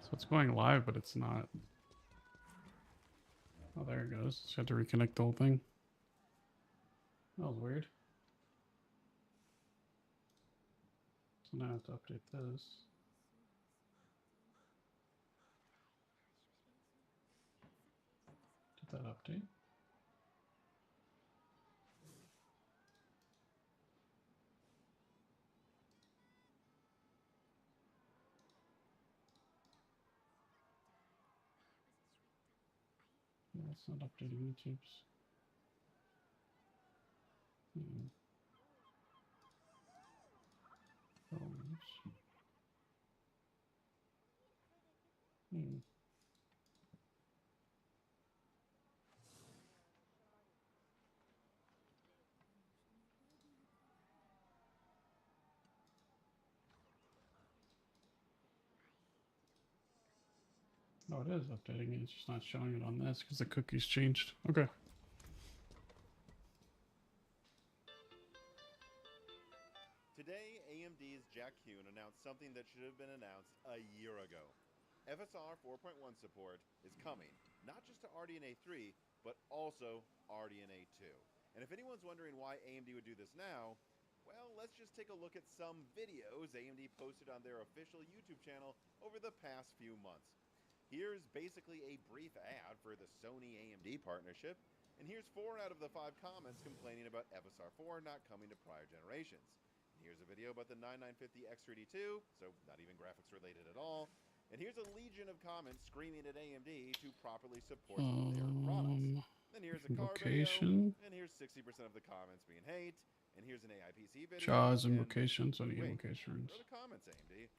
So it's going live, but it's not. Oh, there it goes. Just had to reconnect the whole thing. That was weird. So now I have to update this. Did that update? No, it's not updating YouTube's. Hmm. Oh, it is updating it. It's just not showing it on this because the cookies changed. Okay. Today, AMD's Jack Kuhn announced something that should have been announced a year ago. FSR 4.1 support is coming, not just to RDNA 3, but also RDNA 2. And if anyone's wondering why AMD would do this now, well, let's just take a look at some videos AMD posted on their official YouTube channel over the past few months. Here's basically a brief ad for the Sony-AMD partnership, and here's 4 out of the 5 comments complaining about FSR 4 not coming to prior generations. And here's a video about the 9950 X3D2, so not even graphics related at all. And here's a legion of comments screaming at AMD to properly support their products. Then here's a car Invocation. video, and here's 60% of the comments being hate, and here's an AIPC video. Jaws and invocations on the wait, invocations. where are the comments, AMD?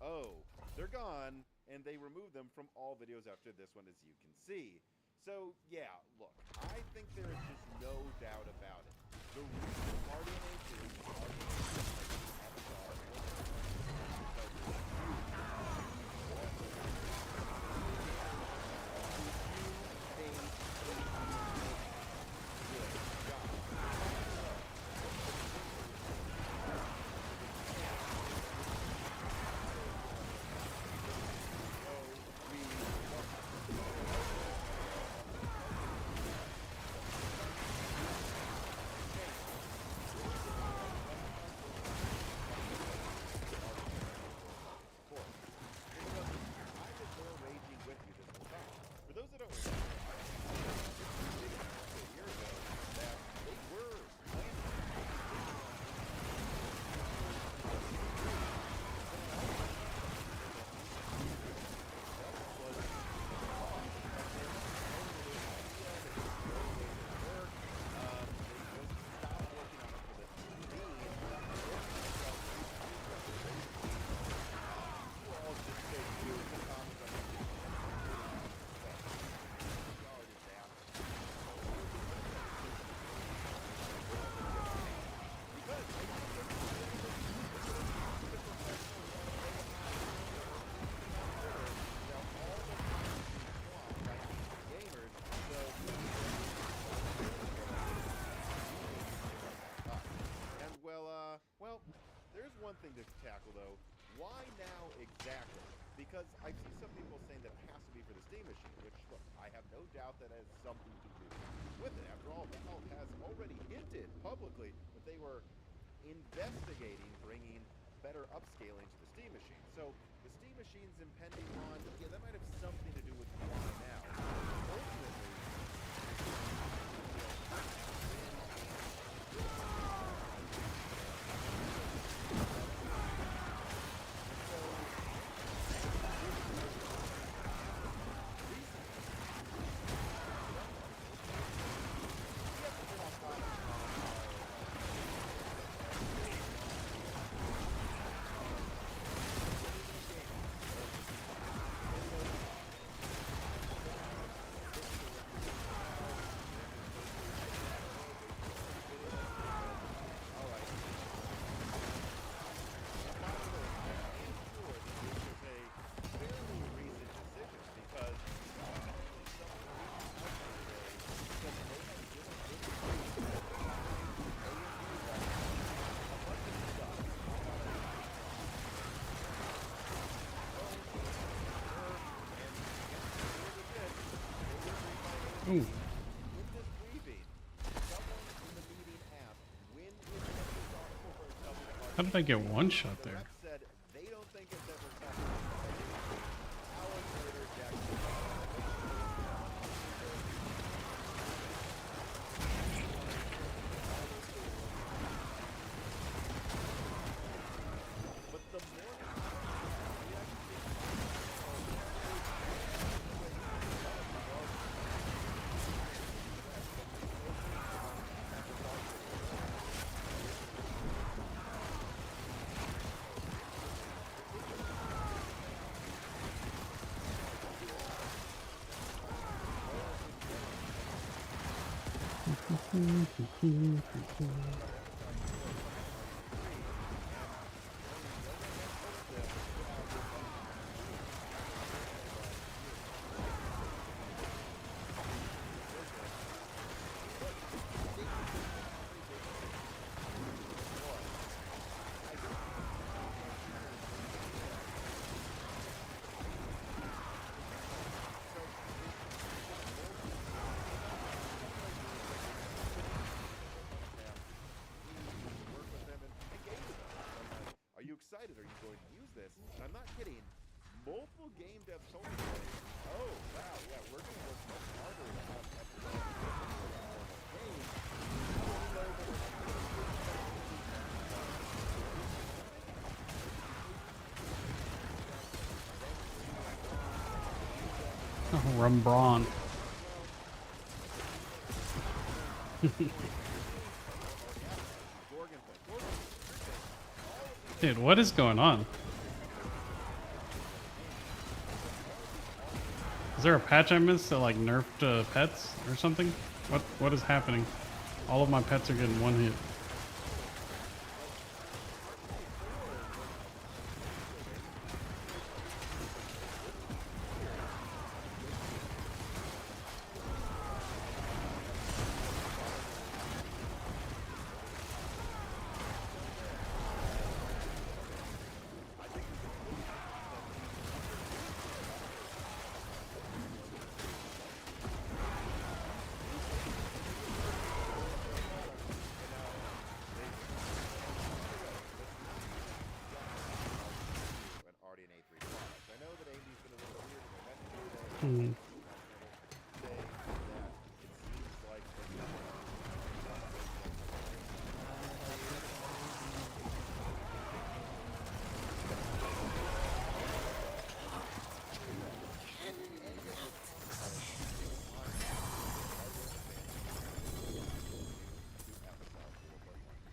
Oh, they're gone, and they removed them from all videos after this one, as you can see. So, yeah, look, I think there is just no doubt about it. The reason RDNA 2 is one thing to tackle, though. Why now exactly? Because I see some people saying that it has to be for the Steam machine, which, look, I have no doubt that has something to do with it. After all, Valve has already hinted publicly that they were investigating bringing better upscaling to the Steam machine. So the Steam machine's impending on, yeah, that might have something to do with why now. Ultimately, Ooh. In this briefing, someone in the meeting asked, when is FSR 4 coming to How did I get one shot The there? rep said they don't think it's ever coming. Hours later, Jackson. But the morning we work with them and engage with them. I'm like, are you excited? Are you going to use this? And I'm not kidding. Multiple game devs told me, oh, wow, yeah, we're going to work much harder to have Oh, Rembrandt. Dude, what is going on? Is there a patch I missed that like nerfed pets or something? What is happening? All of my pets are getting one hit. Hmm.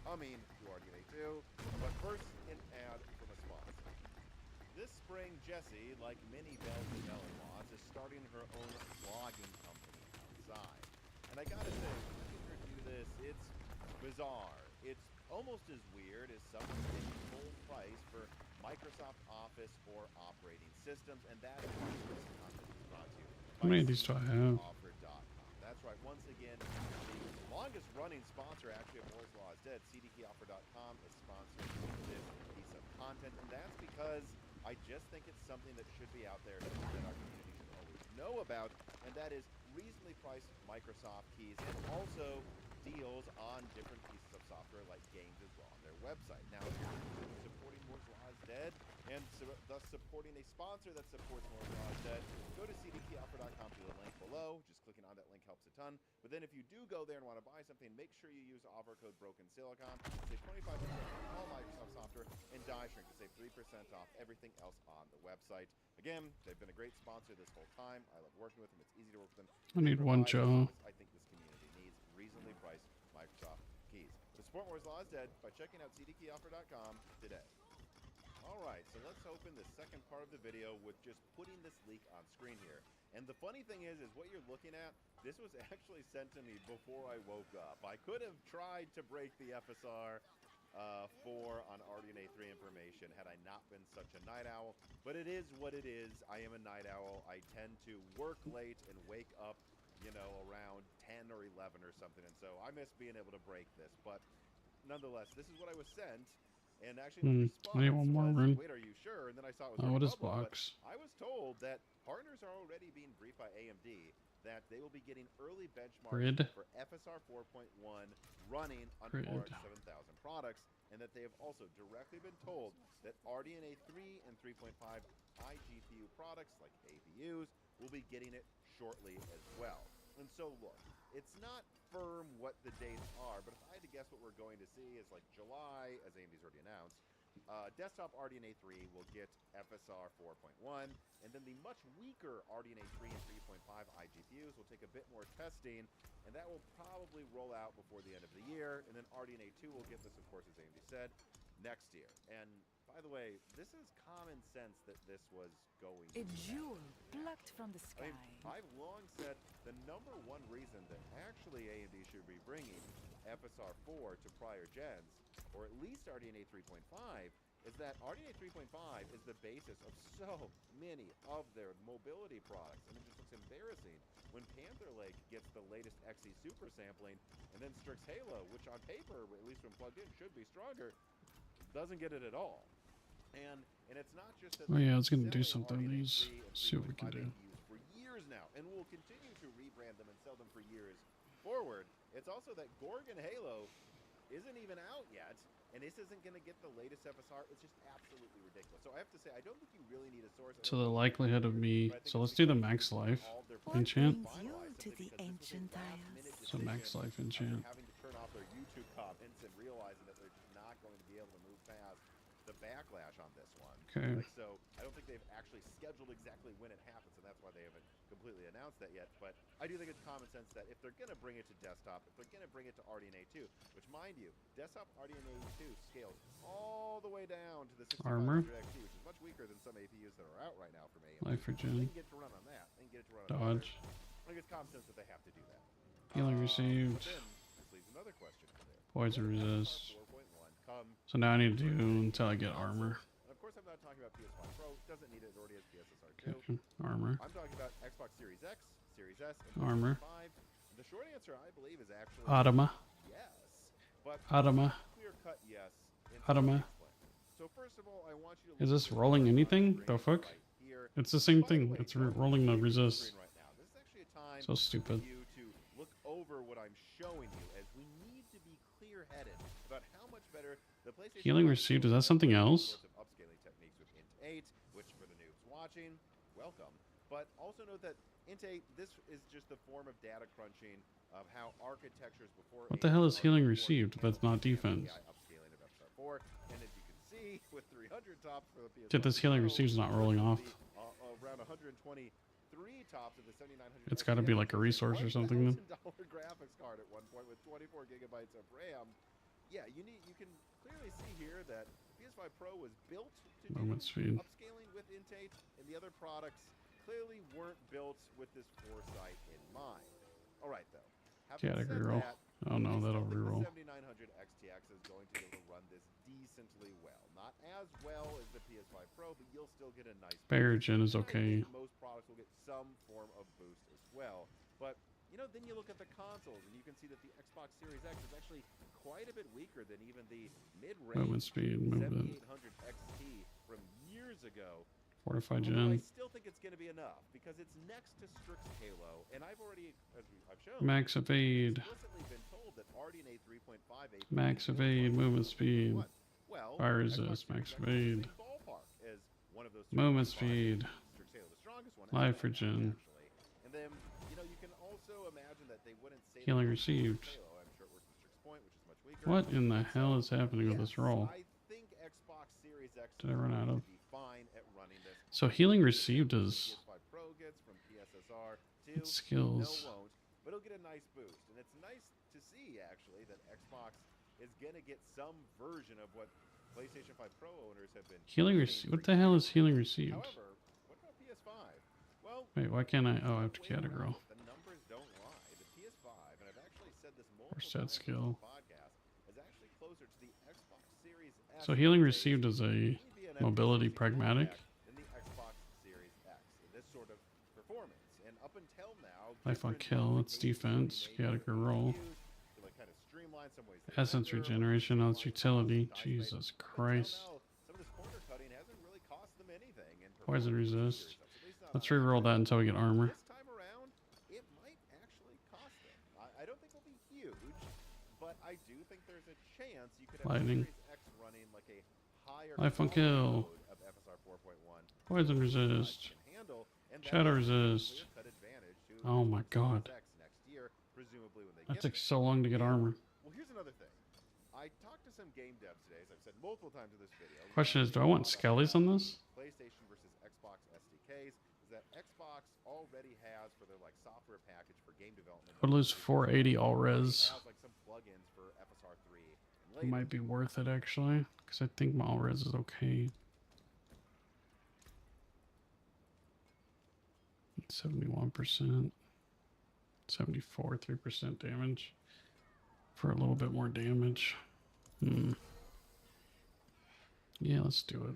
Coming to RDNA 2, but first an ad from a sponsor. This spring, Jessie, like many bells and melon-laws, is starting her own vlogging company outside. And I gotta say, seeing her do this, it's bizarre. It's almost as weird as someone paying full price for Microsoft Office or operating systems, and that is why this content is brought to you How by many of these do I have? CDKeyoffer.com. That's right, once again, the longest-running sponsor actually of Moore's Law is Dead, CDKeyoffer.com, is sponsoring this piece of content, and that's because I just think it's something that should be out there that our community should always know about, and that is reasonably priced Microsoft keys and also deals on different pieces of software like games as well on their website. Now, if you're supporting Moore's Law is Dead and thus supporting a sponsor that supports Moore's Law is Dead, go to cdkeyoffer.com through the link below. Just clicking on that link helps a ton. But then if you do go there and want to buy something, make sure you use offer code BrokenSilicon to save 25% on all Microsoft software, and Die Shrink to save 3% off everything else on the website. Again, they've been a great sponsor this whole time. I love working with them. It's easy to work with them. I need one Joe. I think this community needs reasonably priced Microsoft keys. So support Moore's Law is Dead by checking out cdkeyoffer.com today. All right, so let's open the second part of the video with just putting this leak on screen here. And the funny thing is what you're looking at, this was actually sent to me before I woke up. I could have tried to break the FSR 4 on RDNA 3 information had I not been such a night owl, but it is what it is. I am a night owl. I tend to work late and wake up, you know, around 10 or 11 or something, and so I miss being able to break this, but nonetheless, this is what I was sent. And actually, the response I need one more was, run. wait, are you sure? And then I saw it was Oh, what is public, box? but I was told that partners are already being briefed by AMD that they will be getting early benchmarks Grid. for FSR 4.1 running on Grid. RX 7000 products, and that they have also directly been told that RDNA 3 and 3.5 iGPU products like APUs will be getting it shortly as well. And so look, it's not firm what the dates are, but if I had to guess what we're going to see is like July, as AMD's already announced. Desktop RDNA 3 will get FSR 4.1, and then the much weaker RDNA 3 and 3.5 iGPUs will take a bit more testing, and that will probably roll out before the end of the year, and then RDNA 2 will get this, of course, as AMD said, next year. And by the way, this is common sense that this was going to A jewel happen. plucked from the sky. I mean, I've long said the number one reason that actually AMD should be bringing FSR 4 to prior gens, or at least RDNA 3.5, is that RDNA 3.5 is the basis of so many of their mobility products. And it just looks embarrassing when Panther Lake gets the latest XE super sampling, and then Strix Halo, which on paper, at least when plugged in, should be stronger, doesn't get it at all. And it's not just that. Oh yeah, I was gonna do selling something with RDNA these. 3 and See what we can 3.5 do. APUs for years now, and we'll continue to rebrand them and sell them for years forward. It's also that Gorgon Halo isn't even out yet, and this isn't going to get the latest FSR. It's just absolutely ridiculous. So I have to say, I don't think you really need a source. So the likelihood of me. So let's do the max life What enchant. brings you to the ancient isles? So max life enchant. Having to turn off their YouTube comments and realizing that they're just not going to be able to move past the backlash on this one. Okay. Like, so I don't think they've actually scheduled exactly when it happens, and that's why they haven't completely announced that yet. But I do think it's common sense that if they're going to bring it to desktop, if they're going to bring it to RDNA 2, which mind you, desktop RDNA 2 scales all the way down to the 6500 Armor. XT, which is much weaker than some APUs that are out right now from AMD. Life They regen. can get to run on that. They can get it to run on Dodge. others. I think it's common sense that they have to do that. Healing received. But then, this leaves another question for there. Poison When resist. FSR 4.1 come So now I need to do until I get armor. and of course, I'm not talking about PS5 Pro. Doesn't need it. It already has PSSR 2. Okay. Armor. I'm talking about Xbox Series X, Series S, and Armor. PS5. The short answer, I believe, is actually Adama. yes. But Adama. clear cut yes. in Adama. explain. So first of all, I want you to Is look this at rolling the anything? screen The fuck? right here. It's the same By the thing. way, It's don't rolling the look at resist. screen right now. This is actually a time So stupid. for you to look over what I'm showing you, as we need to be clear-headed about how much better the PlayStation Healing 5 received. Pro Is that something all else? sorts of upscaling techniques with Int 8, which for the noobs watching, welcome. But also note that Int 8, this is just the form of data crunching of how architectures before. What the hell is healing received, but it's not defense? Upscaling of FSR 4, and as you can see, with 300 tops for the PS5 Dude, this healing Pro, receive's not rolling off. around 123 tops of the 7900. It's gotta be like a resource or something then. $1,000 graphics card at one point with 24 gigabytes of RAM. Yeah, you can clearly see here that PS5 Pro was built to do Moment speed. upscaling with Int 8, and the other products clearly weren't built with this foresight in mind. All right, though. Having Category said roll. that, Oh no, I that'll still think reroll. the 7900 XTX is going to be able to run this decently well. Not as well as the PS5 Pro, but you'll still get a nice Barrier boost. gen is And I okay. think most products will get some form of boost as well. But, then you look at the consoles, and you can see that the Xbox Series X is actually quite a bit weaker than even the mid-range Movement speed, movement. 7800 XT from years ago. Fortified Although I gen. still think it's going to be enough, because it's next to Strix Halo, and I've already, as I've shown, Max evade. explicitly been told that RDNA 3.5 APU Max will evade. run Movement speed. well, Fire Xbox resist. Series Max X is in the evade. same ballpark as one of those Movement 3.5. speed. Strix Halo, the strongest one, Life actually. regen. And then, you can also imagine that they wouldn't say Healing that received. Halo. I'm sure it works with Strix Point, which is much weaker. What in the hell is happening with this roll? I think Xbox Series X Did I run out of? will be fine at running this. So healing received is PS5 Pro gets from PSSR 2. its skills. No, won't, but it'll get a nice boost, and it's nice to see actually that Xbox is gonna get some version of what PlayStation 5 Pro owners have been. Healing pushing received. for What the hell years. is healing received? However, what about PS5? Well, Wait, why can't I? Oh, I have to way around category. it. The numbers don't lie. The PS5, and I've actually said this multiple Set times skill. on the podcast, is actually closer to the Xbox Series S. So healing base received is a maybe an mobility FPC pragmatic. than the Xbox Series X in this sort of performance. And up until now, Life on different kill. It's modifications defense. have been made Category to roll. to kind of streamline some ways they Essence render, regeneration. Now it's streamline utility. dice space. Jesus Up until Christ. now, some of this corner cutting hasn't really cost them anything in Poison performance resist. features, at least not Let's on reroll that until we get armor. this time around, it chance you could have Lightning. Series X running like a higher Life on quality kill. mode of FSR 4.1 Poison than resist. can handle, and that Shadow is a resist. clear-cut advantage to Oh my god. Series X next year, presumably when they That get takes there. so long to get armor. Well, here's another thing. I talked to some game devs today, as I've said multiple times in this video. Question is, do I want skellies on this? PlayStation versus Xbox SDKs is that Xbox already has for their like software package for game development. I'd lose 480 all res. Has like some plugins for FSR 3 and It might be worth it actually, because I think my all res is okay. 71%, 74, 3% damage for a little bit more damage. Yeah, let's do it.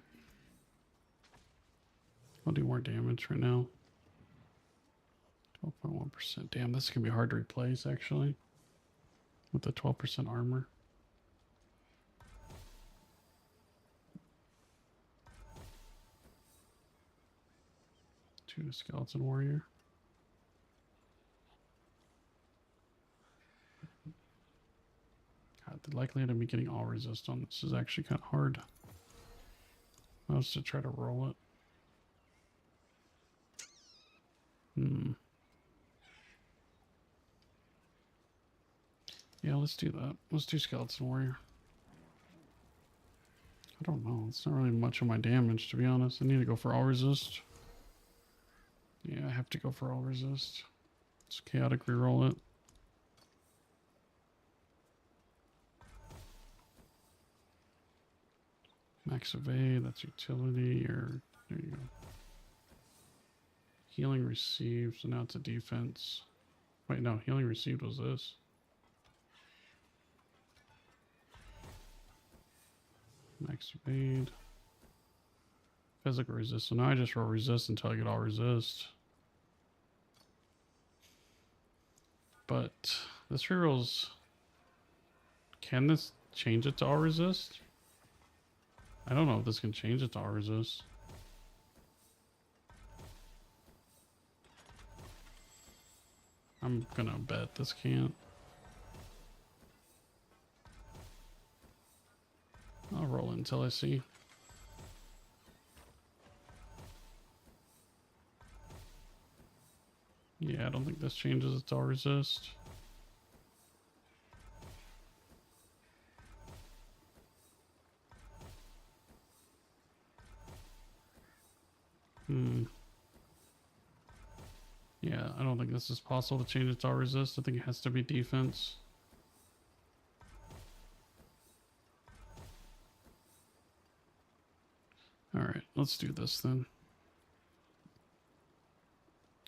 I'll do more damage right now. 12.1%. Damn, this is gonna be hard to replace actually. With the 12% armor. To a skeleton warrior. God, the likelihood of me getting all resist on this is actually kind of hard. I was to try to roll it. Yeah, let's do that. Let's do skeleton warrior. I don't know. It's not really much of my damage, to be honest. I need to go for all resist. Yeah, I have to go for all resist. Let's chaotic reroll it. Max evade, that's utility, or there you go. Healing received, so now it's a defense. Wait, no, healing received was this. Max evade. Physical resist, so now I just roll resist until I get all resist. But this rerolls. Can this change it to all resist? I don't know if this can change it to all resist. I'm gonna bet this can't. I'll roll it until I see. Yeah, I don't think this changes its all resist. Yeah, I don't think this is possible to change its all resist. I think it has to be defense. Alright, let's do this then.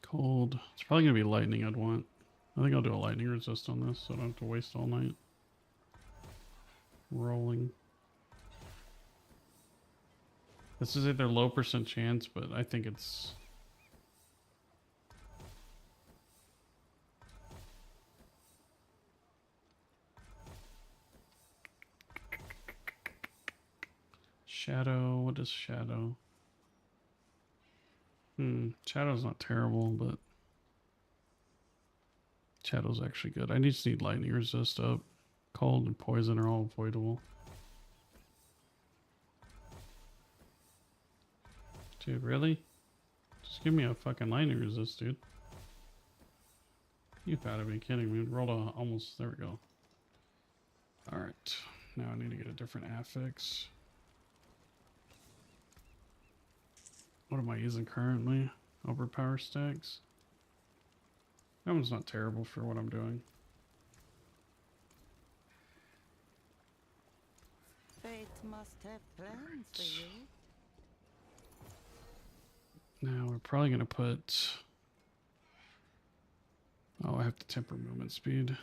Cold. It's probably going to be lightning I'd want. I think I'll do a lightning resist on this so I don't have to waste all night. Rolling. This is either low percent chance, but I think it's... Shadow, what is shadow? Shadow's not terrible, but shadow's actually good. I just need lightning resist up. Cold and poison are all avoidable. Dude, really? Just give me a fucking lightning resist, dude. You gotta be kidding me. Rolled a almost, there we go. Alright, now I need to get a different affix. What am I using currently? Overpower stacks. That one's not terrible for what I'm doing. Fate must have plans for you. Now we're probably gonna put... Oh, I have to temper movement speed.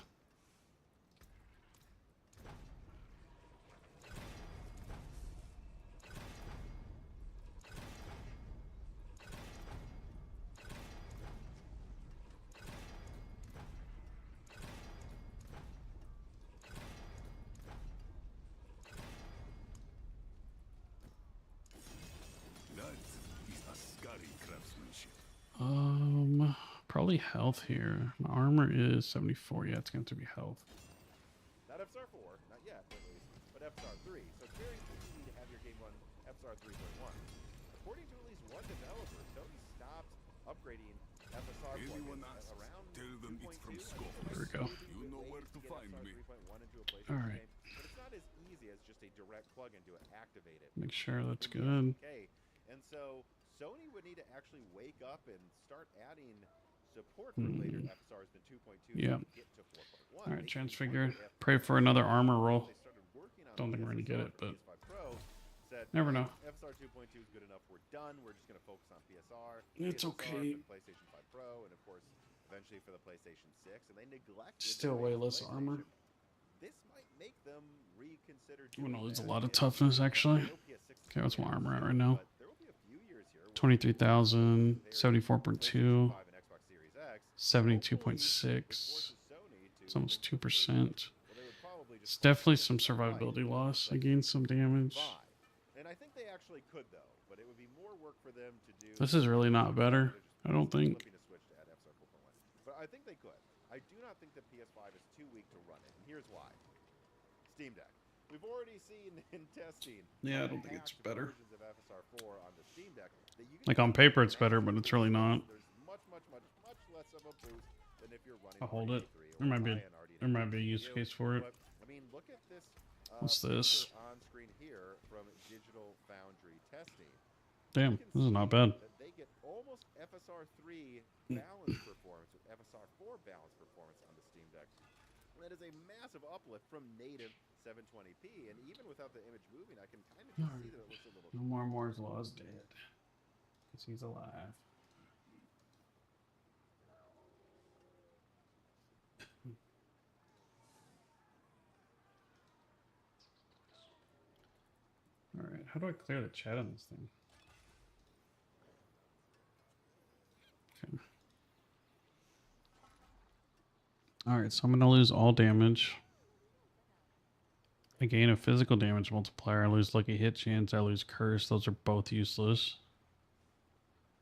Probably health here. My armor is 74. Yeah, it's going to be health. Not FSR 4, not yet, at least. but FSR 3. So it's very easy to have your game run FSR 3.1. According to at least one developer, Sony stopped upgrading FSR plugins around tell them it's from 2.2. Scope. There we go. You know where to find me. 3.1 into a PlayStation All right. game, but it's not as easy as just a direct plug-in to activate it. Make sure that's in the good. SDK. And so Sony would need to actually wake up and start adding support for later FSRs than 2.2 Yeah. to get to 4.1. All right, They transfigure. wonder if Pray for another armor roll. they started working on Don't think we're gonna get PSVR it, for but PS5 Pro, said, never know. FSR 2.2 is good enough. We're done. We're just going to focus on PSR. It's PSVR okay. For the PlayStation 5 Pro, and of course, eventually for the PlayStation 6. And they neglected Still their way base less armor. PlayStation. This might make them reconsider I'm gonna doing lose a that. lot of And toughness I actually. know PS6 is Okay, what's my coming out armor at soon, right now? but there will be a few years here where 23,000, PlayStation 74.2, 5 and Xbox Series X, 72.6. It's almost 2%. well, they would probably It's just definitely some survivability loss. I gained some damage. And I think they actually could though, but it would be more work for them to do. This is really not better. I don't think. Flipping a switch to add FSR 4.1. But I think they could. I do not think the PS5 is too weak to run it, and here's why. Steam Deck. We've already seen in testing. Yeah, I don't think it's hacked better. versions of FSR 4 on the Steam Deck that you can Like on paper it's better, but it's really not. There's much less of a boost than if you're running. I'll hold it. RDNA 3 There might be or there might be a use CPU. case for it. But, I mean, look at this. What's this? picture on screen here from Digital Foundry testing. Damn, this is not bad. That they get almost FSR 3 balance performance with FSR 4 balance performance on the Steam Deck. That is a massive uplift from native 720p, and even without the image moving, I can kind of just see that it looks a little. No more Moore's Law is dead. Because he's alive. Alright, how do I clear the chat on this thing? Okay. Alright, so I'm gonna lose all damage. I gain a physical damage multiplier. I lose lucky hit chance. I lose curse. Those are both useless.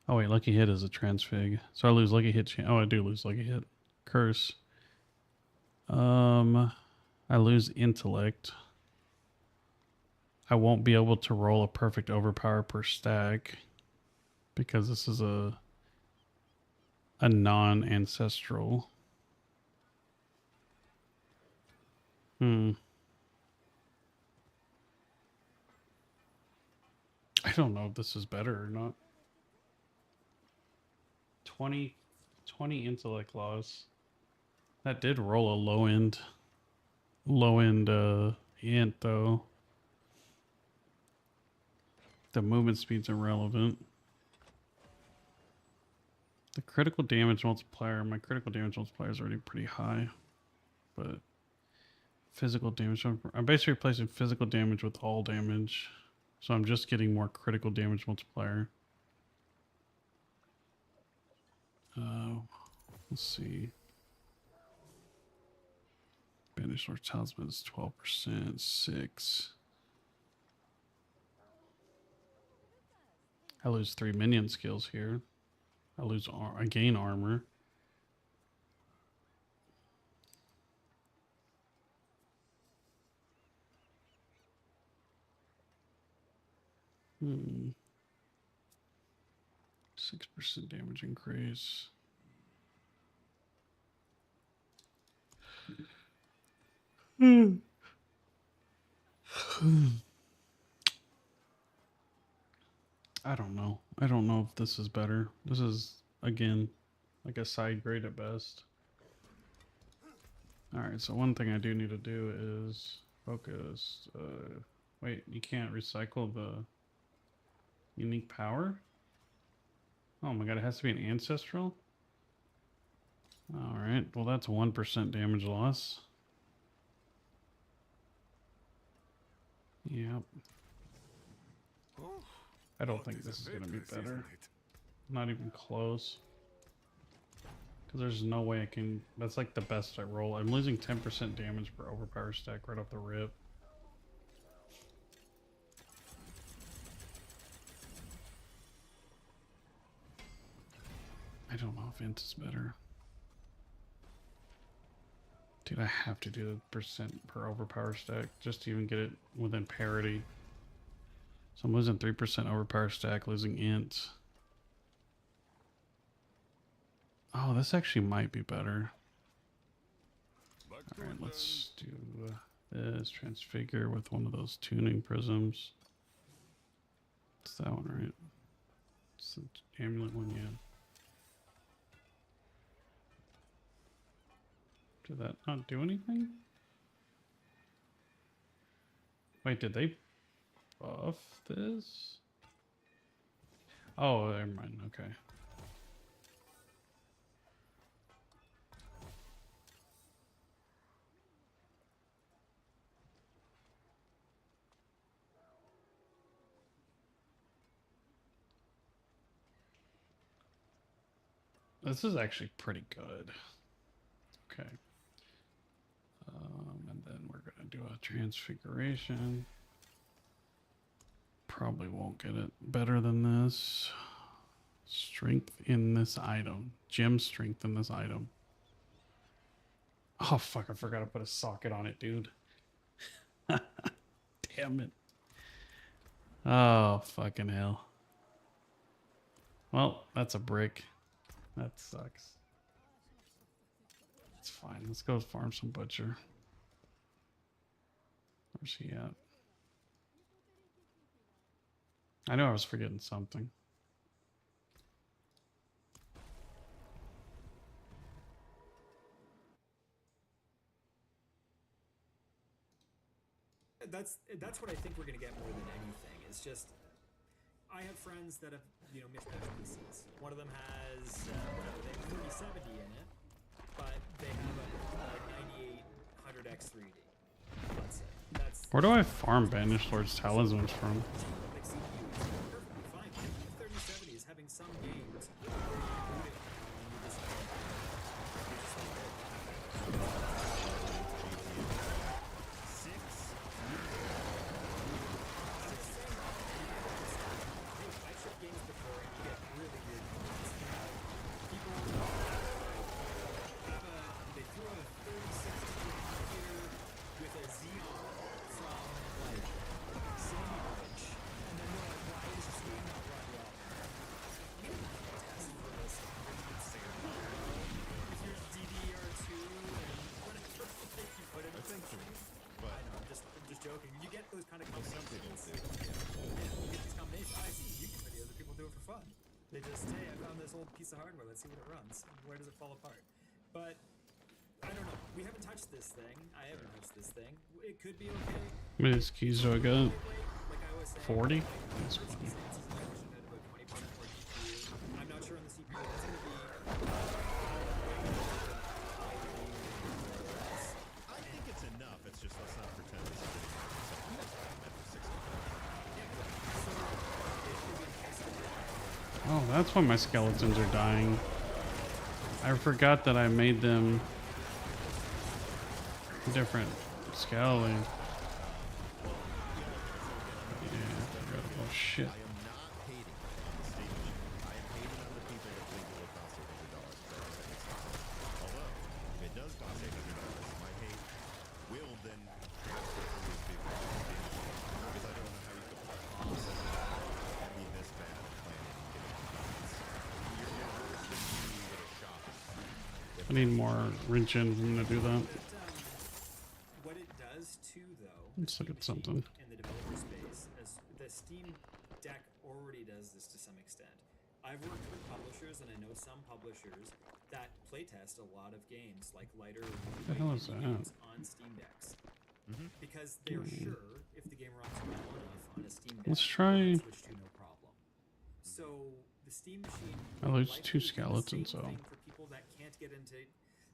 Oh wait, lucky hit is a transfig. So I lose lucky hit chance. Oh, I do lose lucky hit. Curse. I lose intellect. I won't be able to roll a perfect overpower per stack because this is a non-ancestral. I don't know if this is better or not. 20 intellect loss. That did roll a low end int though. The movement speed's irrelevant. The critical damage multiplier, my critical damage multiplier is already pretty high, but physical damage, I'm basically replacing physical damage with all damage. So I'm just getting more critical damage multiplier. Let's see. Banished Lord Talisman is 12%, 6. I lose 3 minion skills here. I gain armor. Hmm. 6% damage increase. I don't know. I don't know if this is better. This is, again, like a side grade at best. Alright, so one thing I do need to do is focus. Wait, you can't recycle the unique power? Oh my god, it has to be an ancestral? Alright, well that's 1% damage loss. Yep. I don't think this is going to be better. Not even close. Because there's no way I can... That's like the best I roll. I'm losing 10% damage per overpower stack right off the rip. I don't know if Int is better. Dude, I have to do the percent per overpower stack just to even get it within parity. So I'm losing 3% overpower stack, losing int. Oh, this actually might be better. Back to Alright, it let's do this. Transfigure with one of those tuning prisms. It's that one, right? It's the amulet one, yeah. Did that not do anything? Wait, did they buff this? Oh, never mind. Okay. This is actually pretty good. Okay. And then we're going to do a transfiguration. Probably won't get it better than this. Strength in this item. Gem strength in this item. Oh, fuck. I forgot to put a socket on it, dude. Damn it. Oh, fucking hell. Well, that's a brick. That sucks. It's fine. Let's go farm some butcher. Where's he at? I know I was forgetting something. That's what I think we're gonna get more than anything. It's just I have friends that have mismatched PCs. One of them has whatever they have 3070 in it, but they have a 9800X 3D. Let's say that's Where do I farm Banished Lord's Talismans from? like CPU. It's perfectly fine. The 3070 is having some games where you boot it and you just I've shipped games before and you get really weird comments. People they threw a 3060 computer with a Xeon from like Sandy Bridge, and then they're like, why is this game not run well? You can test for this. With your DDR2 and whatever you put in. I think so, but I know, I'm just joking. You get those kind of some people combinations. do. Yeah, you get these combinations. I see YouTube videos that people do it for fun. They just, hey, I found this old piece of hardware. Let's see what it runs. Where does it fall apart? But I don't know. We haven't touched this thing. I haven't touched this thing. It could be okay. How many keys do I got? Like I was saying, 40? like, That's first fine. instances, I wish it had about 20% more GPU. I'm not sure on the CPU that's going to be. I think it's enough. It's just let's not pretend it's something that's meant for 60. Oh, that's why my skeletons are dying. I forgot that I made them different skeleton. Yeah, oh shit. I am not hating on the state machine. I am hating on the people that think it will cost $800. Although, if it does cost $800, my hate will then transfer from these people to the state machine. Because I don't know how you could possibly be this bad at planning and getting components. You're worse than you at a shop. I need more wrench in to do that. What it does too, though. Let's look at something. In the developer space, as the Steam Deck already does this to some extent. I've worked with publishers, and I know some publishers that playtest a lot of games, like lighter The hell is that? games on Steam Decks, because they're sure if the game runs well enough on a Steam Deck, Let's try- it'll switch to no problem. So the Steam machine. Oh, there's likely two do the skeletons, same though. thing for people that can't get into,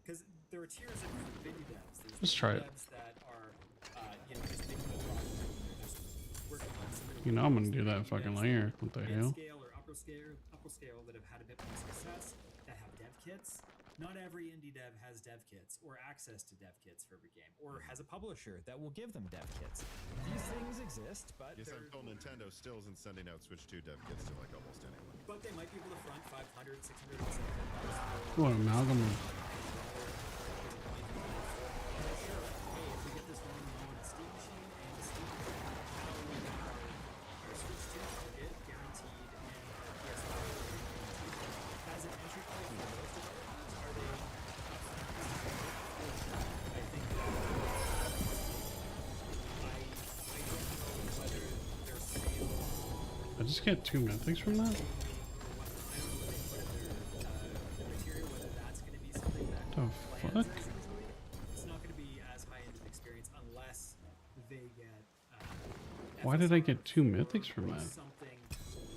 because there are tiers of indie devs. There's Let's the try indie it. devs that are, just making a product. They're just working on some You know I'm gonna do indie that devs fucking that layer. What the hell? mid-scale or upper scale that have had a bit more success, that have dev kits. Not every indie dev has dev kits or access to dev kits for every game, or has a publisher that will give them dev kits. These things exist, but Yes, I'm told Nintendo still isn't sending out Switch 2 dev kits to like almost anyone. but they might be able to front 500, 600, $700 What amalgam? sure, hey, if we get this running now on a Steam machine and a Steam machine, now we have our Switch 2 target guaranteed and our PS4 guaranteed. As an entry point for those developers, are they I think that I don't know whether their sales I just get 2 mythics from that? or whatnot. I don't know what they put in their material, whether that's going to be something that The lands fuck? as easily. It's not going to be as high end of an experience unless they get Why did I FSR get 2 or mythics from that? something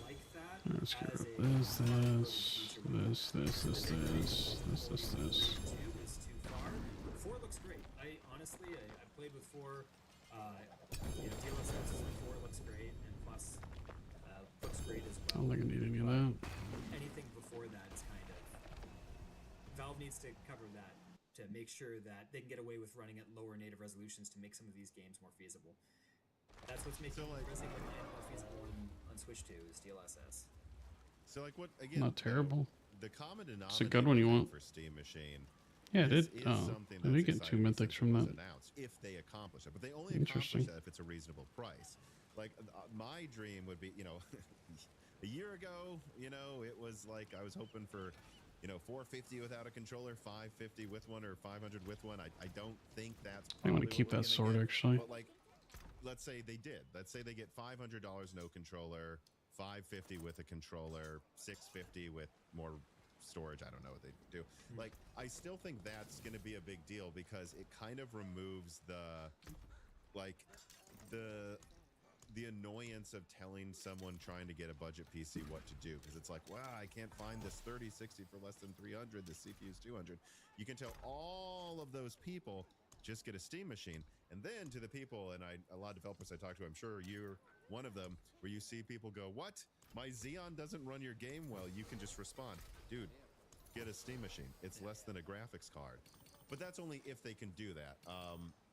like that Let's get as rid a of this, possible this, feature with this, this, this, this, this, this. 2 is too far. 4 looks great. I honestly, I played with 4. DLSS 4 looks great, and plus looks great as I well. don't think I need any of that. Anything before that is kind of Valve needs to cover that to make sure that they can get away with running at lower native resolutions to make some of these games more feasible. That's what's making Resident Evil more feasible on Switch 2 is DLSS. So like what again? Not terrible. The common denominator It's a good one you want. for Steam Machine. Yeah, it is did. Oh, something I did that's get 2 exciting mythics since from it was that. announced, if they accomplish it, but they only Interesting. accomplish that if it's a reasonable price. Like my dream would be, a year ago, it was like I was hoping for, $450 without a controller, $550 with one, or $500 with one. I don't think that's. I want to probably keep what we're that gonna sword get, actually. But like, let's say they did. Let's say they get $500 no controller, $550 with a controller, $650 with more storage. I don't know what they do. Like, I still think that's going to be a big deal because it kind of removes the annoyance of telling someone trying to get a budget PC what to do, because it's like, wow, I can't find this 3060 for less than 300, the CPU's 200. You can tell all of those people just get a Steam machine. And then to the people, and a lot of developers I talk to, I'm sure you're one of them, where you see people go, what? My Xeon doesn't run your game well. You can just respond, dude, get a Steam machine. It's less than a graphics card. But that's only if they can do that.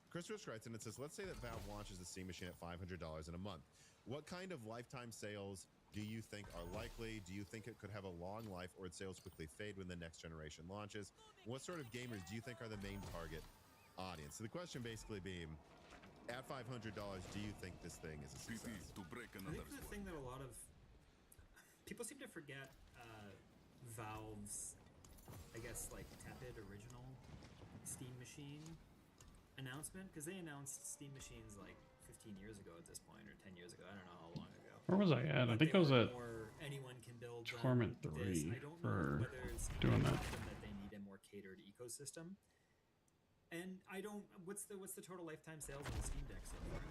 Chris Rich writes, and it says, let's say that Valve launches the Steam machine at $500 in a month. What kind of lifetime sales do you think are likely? Do you think it could have a long life, or its sales quickly fade when the next generation launches? What sort of gamers do you think are the main target audience? So the question basically being, at $500, do you think this thing is a success? To break I another think the thing that a lot of people seem to forget Valve's, I guess, like tepid original Steam machine announcement, because they announced Steam machines like 15 years ago at this point, or 10 years ago. I don't know how long ago. Where was I at? I But think they I was were at more anyone can build them, Torment this. 3 I don't know for whether it's doing that. that they need a more catered ecosystem. And I don't. What's the total lifetime sales on the Steam Deck so far?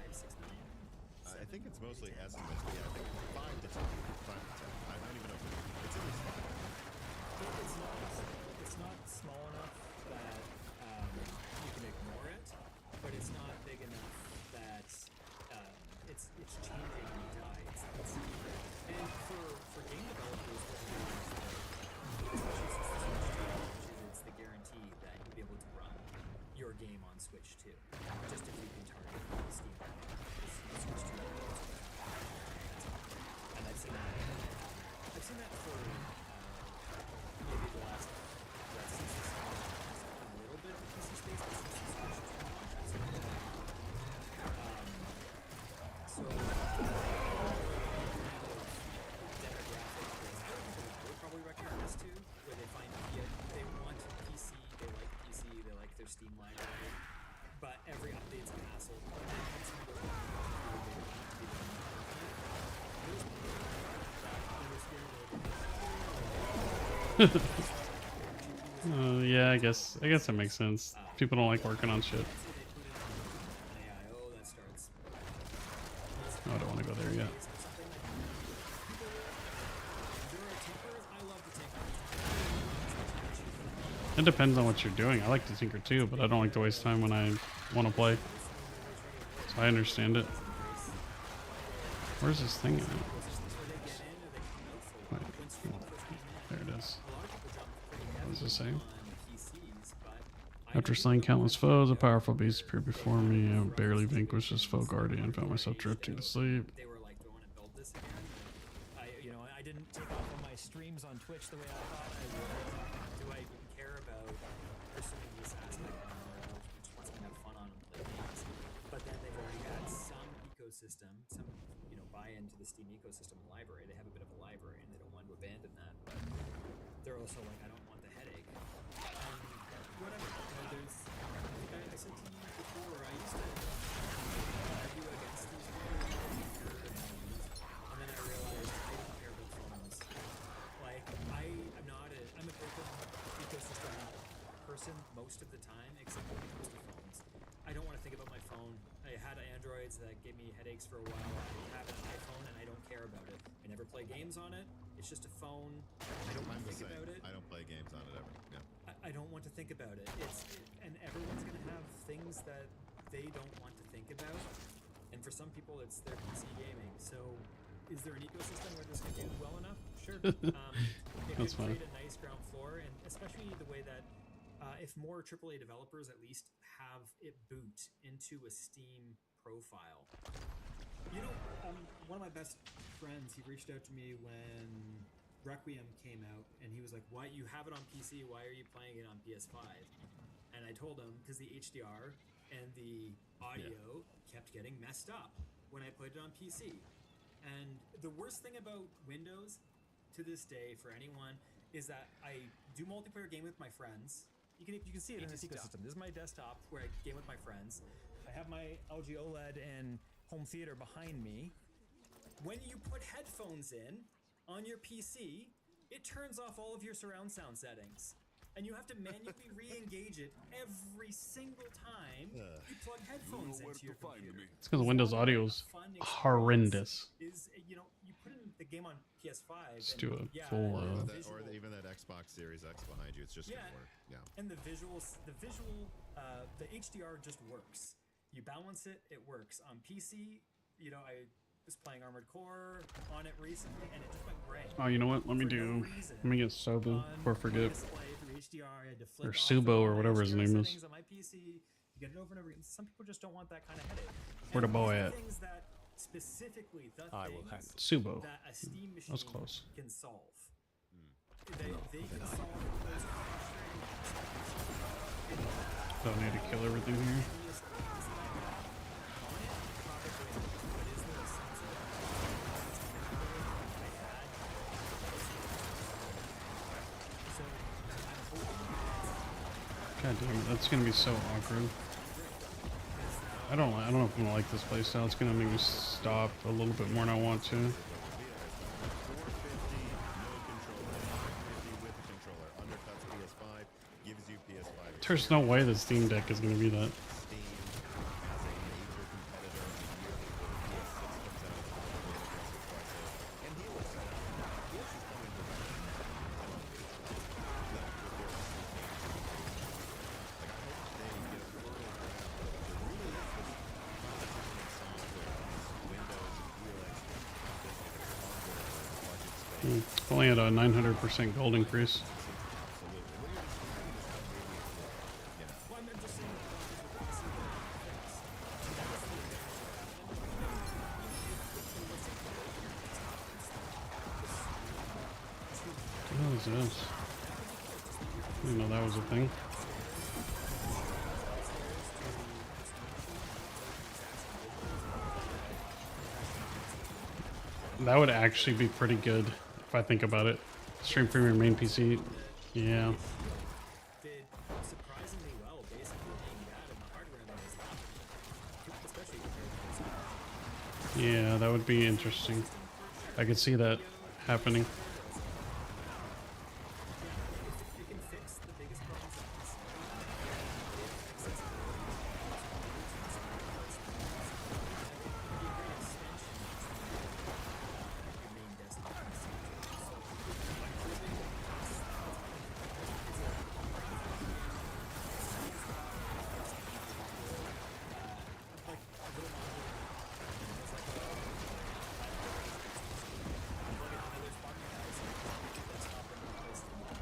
Is it 5-6 million? I think it's mostly estimates. Yeah, I think 5 to 10. 5 to 10. I don't even know. It's at least 5. It's not small enough that you can ignore it, but it's not big enough that it's changing any tides. And for game developers, especially since the Switch 2 launches, it's the guarantee that you'll be able to run your game on Switch 2, just if you can target Steam. Switch 2 and I've seen that for maybe the last since a little bit of the PC space, but since the Switch 2 launches. So demographic things I would probably recommend this too, where they find they want PC, they like PC, they like their Steam library, but every update's a hassle. Yeah, I guess that makes sense. People don't like working on shit. Oh, I don't want to go there yet. It depends on what you're doing. I like to tinker too, but I don't like to waste time when I want to play. So I understand it. Where's this thing at? Wait, there it is. What does it say? After slaying countless foes, a powerful beast appeared before me. I barely vanquished this foe guardian. Found myself drifting to sleep. They were like, do I want to build this again? I didn't take off on my streams on Twitch the way I thought I would. Do I even care about pursuing this aspect anymore? ecosystem, some buy into the Steam ecosystem and library. They have a bit of a library, and they don't want to abandon that. But they're also like, I don't want the headache. Whatever. There's, I think I said to you before, I used to argue against these things, and then I realized I don't care about phones. Like, I'm an open ecosystem person most of the time, except when it comes to phones. I don't want to think about my phone. I had Androids that gave me headaches for a while. I have an iPhone and I don't care about it. I never play games on it. It's just a phone. I don't want to think about it. I don't play games on it ever. Yeah. I don't want to think about it. And everyone's going to have things that they don't want to think about. And for some people, it's their PC gaming. So is there an ecosystem where this can do well enough? Sure. It could create a nice ground floor, and especially the way that if more AAA developers at least have it boot into a Steam profile. One of my best friends, he reached out to me when Requiem came out, and he was like, "Why you have it on PC? Why are you playing it on PS5?" And I told him because the HDR and the audio kept getting messed up when I played it on PC. And the worst thing about Windows to this day for anyone is that I do multiplayer game with my friends. You can see it in this ecosystem. This is my desktop where I game with my friends. I have my LG OLED and home theater behind me. When you put headphones in on your PC, it turns off all of your surround sound settings. And you have to manually re-engage it every single time you plug headphones into your computer. It's because Windows audio is horrendous. You put in the game on PS5. Let's do a full. Or even that Xbox Series X behind you. It's just gonna work. Yeah. And the HDR just works. You balance it, it works. On PC, I was playing Armored Core on it recently, and it just went gray. Oh, you know what? Let me get Sobo before I forget. Or Subo Subo or whatever his name is. On my PC, you get it over and over again. Some people just don't want that kind of headache. Where the boy at? Specifically, I will handle it. Subo. That a Steam machine That was close. can solve. They can solve those frustrating. Don't need to kill everything here. God damn it, that's gonna be so awkward. I don't know if I'm gonna like this playstyle. It's gonna make me stop a little bit more than I want to. 450 no controller, 550 with the controller. Undercuts PS5, gives you PS5. There's no way the Steam Deck is gonna be that. Steam as a major competitor a year before the PS6 comes out with aggressive prices. And he will say, this is coming to Only at a 900% gold increase. What is this? I didn't know that was a thing. That would actually be pretty good if I think about it. Stream from your main PC. Yeah. Did surprisingly well, basically being bad in the hardware that was happening, especially compared to this. Yeah, that would be interesting. I could see that happening. You can fix the biggest problems that we see.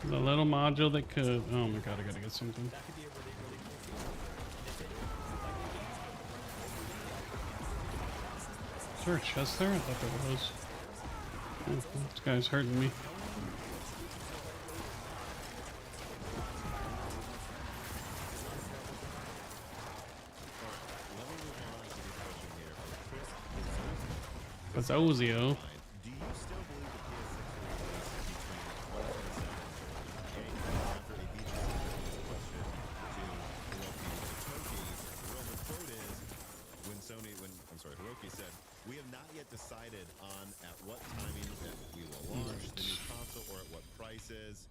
The little module that could. Oh my god, I gotta get something. Is there a chest there? I thought there was. Oh, this guy's hurting me. Let me move on to the question here. Chris is Bazozio. Do you still believe the PS6 will release between 2027 after a BGC question to Hiroki? The quote is, Hiroki said, we have not yet decided on at what timing that we will launch the new console or at what prices.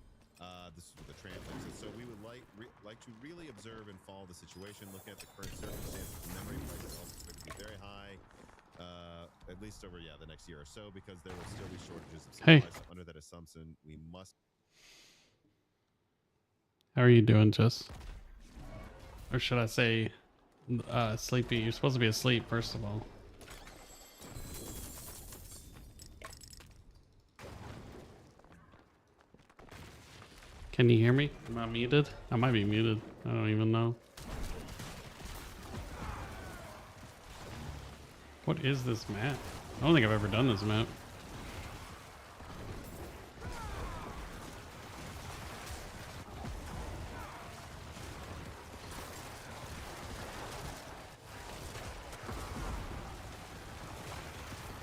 This is what the translator says. So we would like to really observe and follow the situation, looking at the current circumstances. The memory prices also expected to be very high, at least over the next year or so, because there will still be shortages of Hey. supplies. So under that assumption, we must. How are you doing, Jess? Or should I say, sleepy? You're supposed to be asleep, first of all. Can you hear me? Am I muted? I might be muted. I don't even know. What is this map? I don't think I've ever done this map.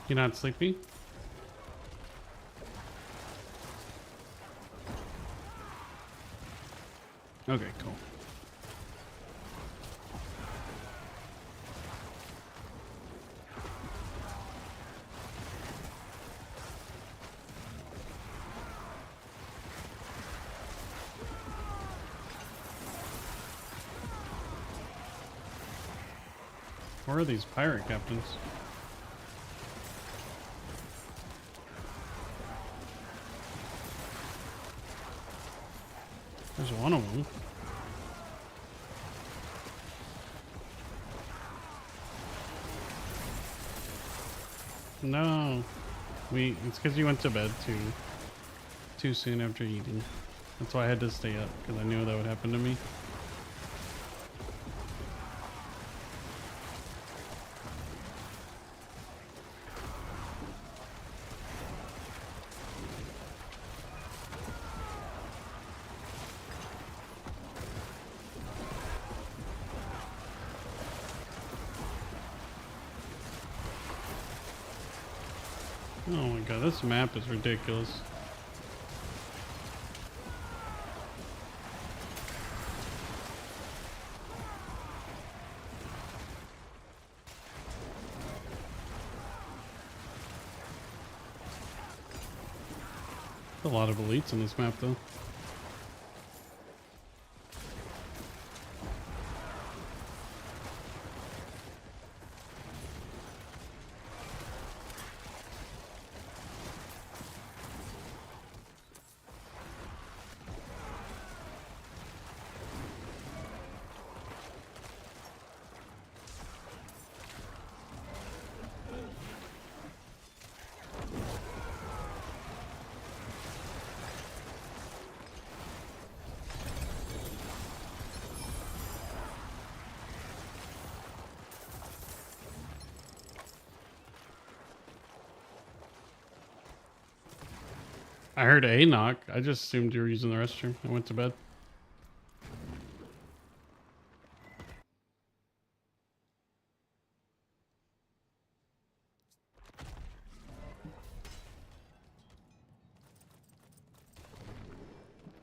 You not sleepy? Okay, cool. Where are these pirate captains? There's one of them. No, it's because you went to bed too soon after eating. That's why I had to stay up, because I knew that would happen to me. Oh my god, this map is ridiculous. A lot of elites in this map though. I heard a knock. I just assumed you were using the restroom. I went to bed.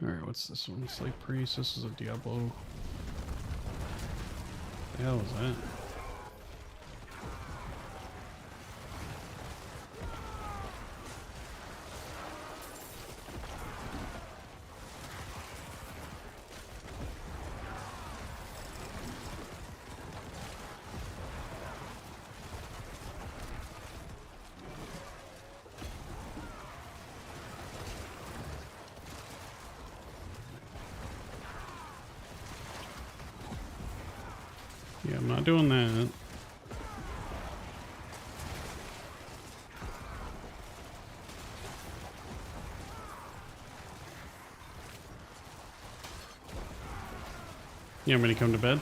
Alright, what's this one? Slave Priest. This is a Diablo. What the hell is that? Yeah, I'm not doing that. You want me to come to bed?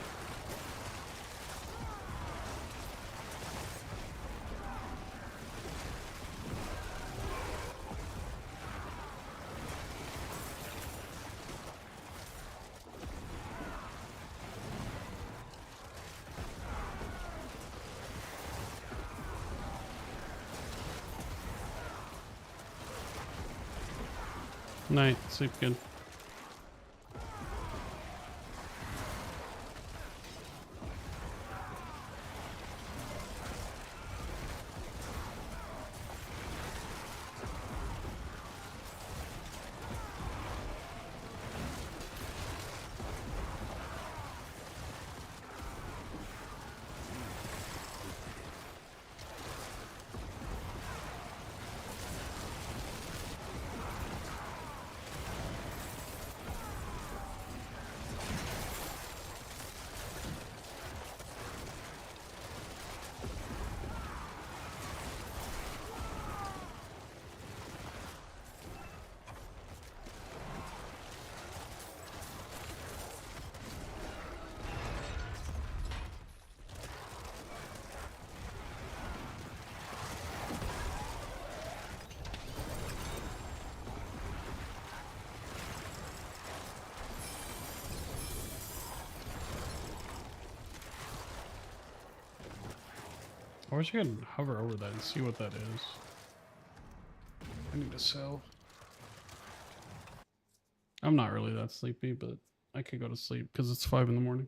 Night. Sleep good. I wish I could hover over that and see what that is. I need to sell. I'm not really that sleepy, but I could go to sleep because it's 5 in the morning.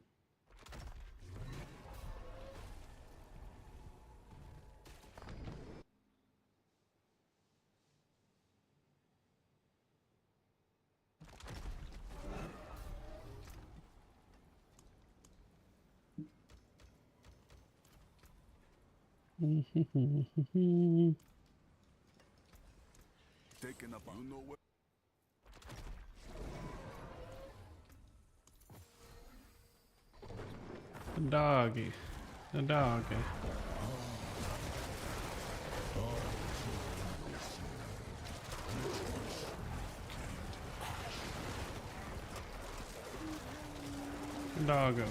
Taking up. You know where. The doggy. The doggy. The doggo.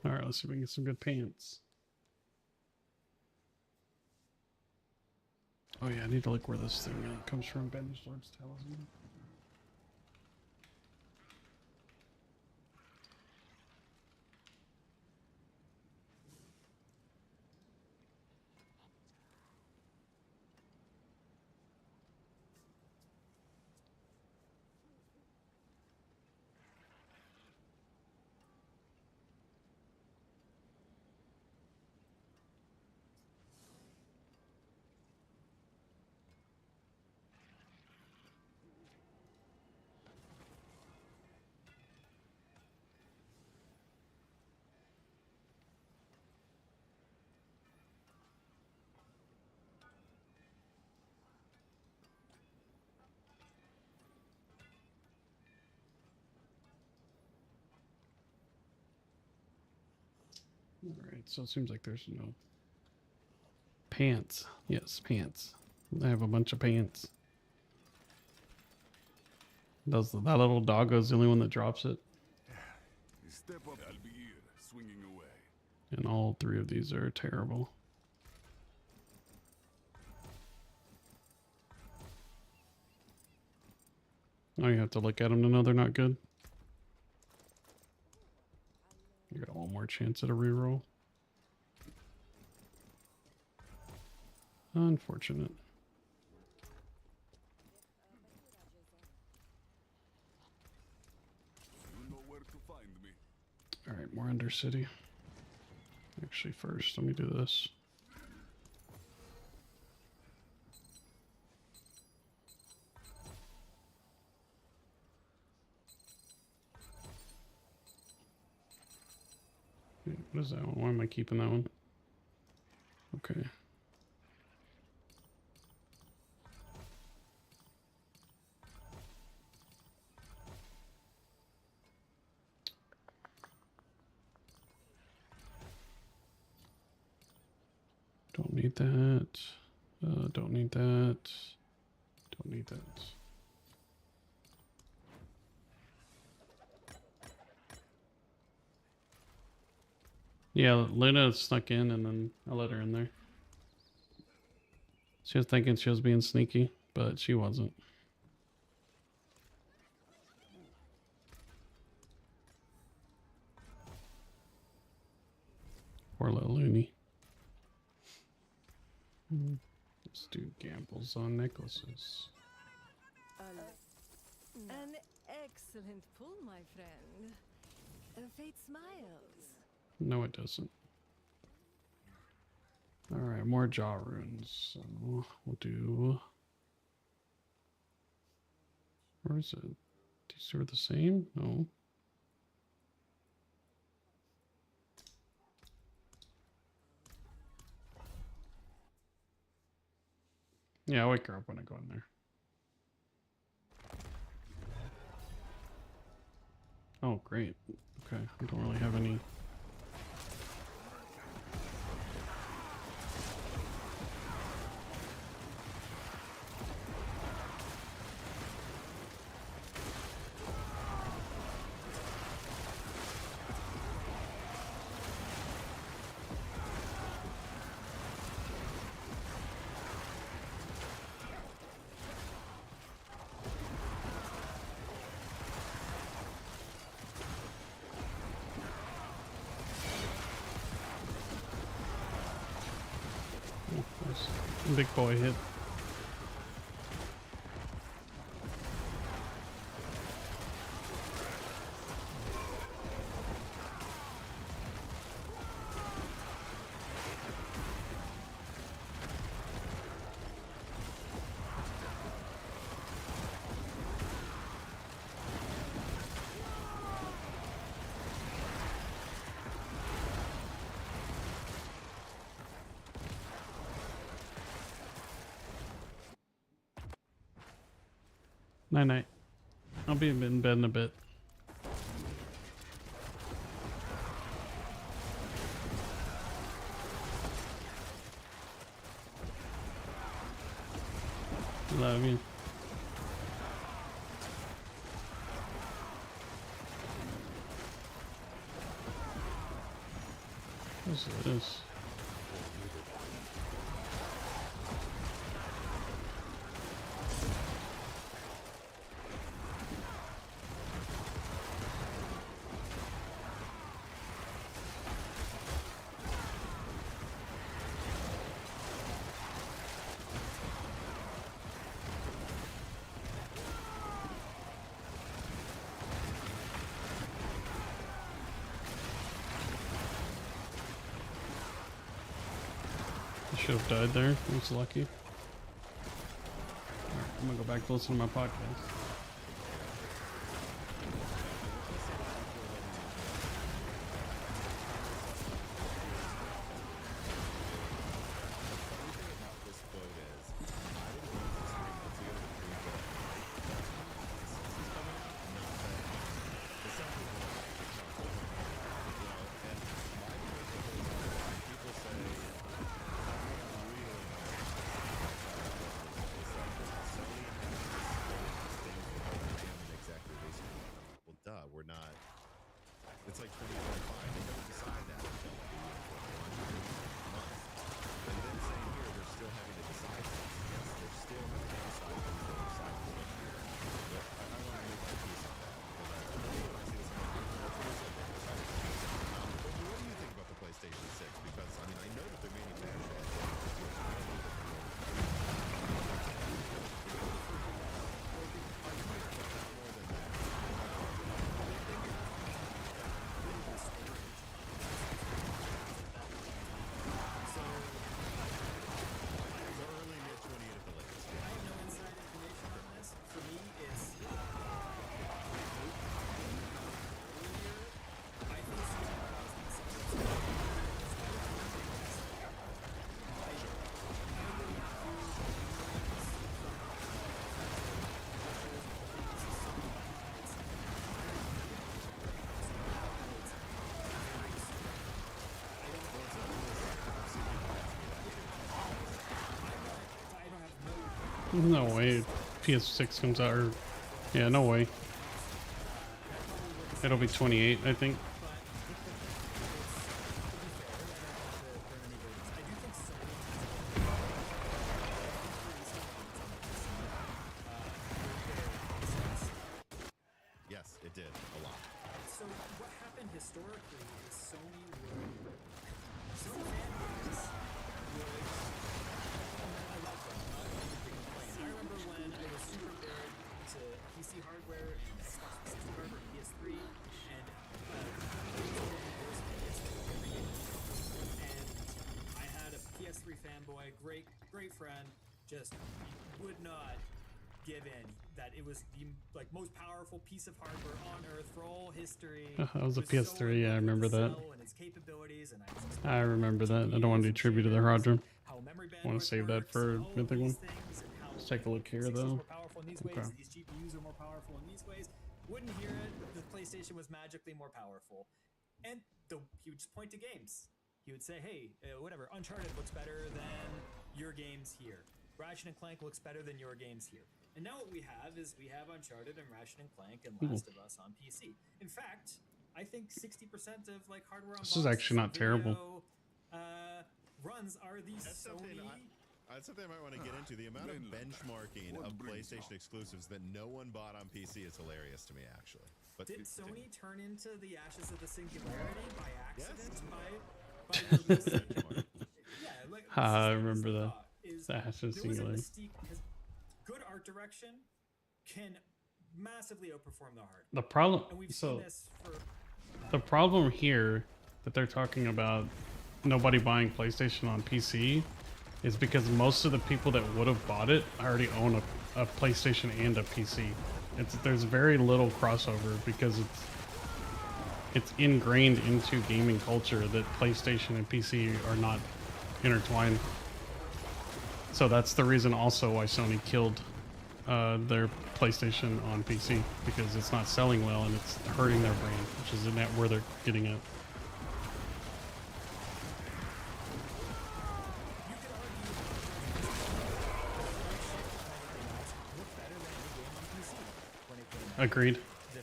Alright, let's see if we can get some good pants. Oh yeah, I need to look where this thing comes from. Banished Lord's Talisman. Alright, so it seems like there's no pants. Yes, pants. I have a bunch of pants. That little doggo's the only one that drops it. Step up. I'll be here, swinging away. And all 3 of these are terrible. Now you have to look at them to know they're not good. You got one more chance at a reroll. Unfortunate. You know where to find me. Alright, more Undercity. Actually, first, let me do this. Wait, what is that one? Why am I keeping that one? Okay. Don't need that. Don't need that. Don't need that. Yeah, Luna snuck in and then I let her in there. She was thinking she was being sneaky, but she wasn't. Poor little loony. Let's do gambles on necklaces. An excellent pull, my friend. Fate smiles. No, it doesn't. Alright, more jaw runes. So we'll do. Where is it? These two are the same? No. Yeah, I'll wake her up when I go in there. Oh, great. Okay, I don't really have any. Oh, nice. Big boy hit. Night night. I'll be in bed in a bit. Love you. What's this? I should have died there. I was lucky. Alright, I'm gonna go back to listen to my podcast. We're not. It's like 2025. They don't decide that until like a year before the launch, and then saying here they're still having to decide things. Yes, they're still having to decide things that are decided for next year. But I want to make my piece on that because I see this coming. But what do you think about the PlayStation 6? Because I mean, I know that they're manufacturing it. No way. PS6 comes out, or yeah, no way. It'll be 28, I think. Yes, it did a lot. So what happened historically is Sony would I love them. I remember when I was super big to PC hardware and Xbox 360 hardware, PS3, and I had a PS3 fanboy, great friend, just would not give in that it was the most powerful piece of hardware on earth for all history. That was a It so PS3, yeah, I in love remember with the that. cell and its capabilities, and I remember that. I don't want to do tribute to their hard drive. how memory I want bandwidth to save that works, for and all of Mythic one. these things, and how Let's take a look here, 60s though. More powerful in these ways, Okay. these GPUs are more powerful in these ways. Wouldn't hear it. The PlayStation was magically more powerful, and he would just point to games. He would say, "Hey, whatever, Uncharted looks better than your games here. Ratchet and Clank looks better than your games here." And now what we have is we have Uncharted and Ratchet and Clank and Last of Us on PC. In fact, I think 60% of hardware on This is actually not terrible. runs are these That's something Sony. that's something I might want to get into. The amount of benchmarking of PlayStation exclusives that no one bought on PC is hilarious to me, actually. But Did continue. Sony turn into the ashes of the singularity by accident? Yes. By releasing? Benchmark. Yeah, I this is remember the that. thought, is The ashes there was a singularity. mystique because good art direction can massively outperform the hard. The problem, And we've so seen this for the problem here that they're talking about nobody buying PlayStation on PC is because most of the people that would have bought it already own a PlayStation and a PC. There's very little crossover because it's ingrained into gaming culture that PlayStation and PC are not intertwined. So that's the reason also why Sony killed their PlayStation on PC, because it's not selling well and it's hurting their brand, which is where they're getting at. Agreed.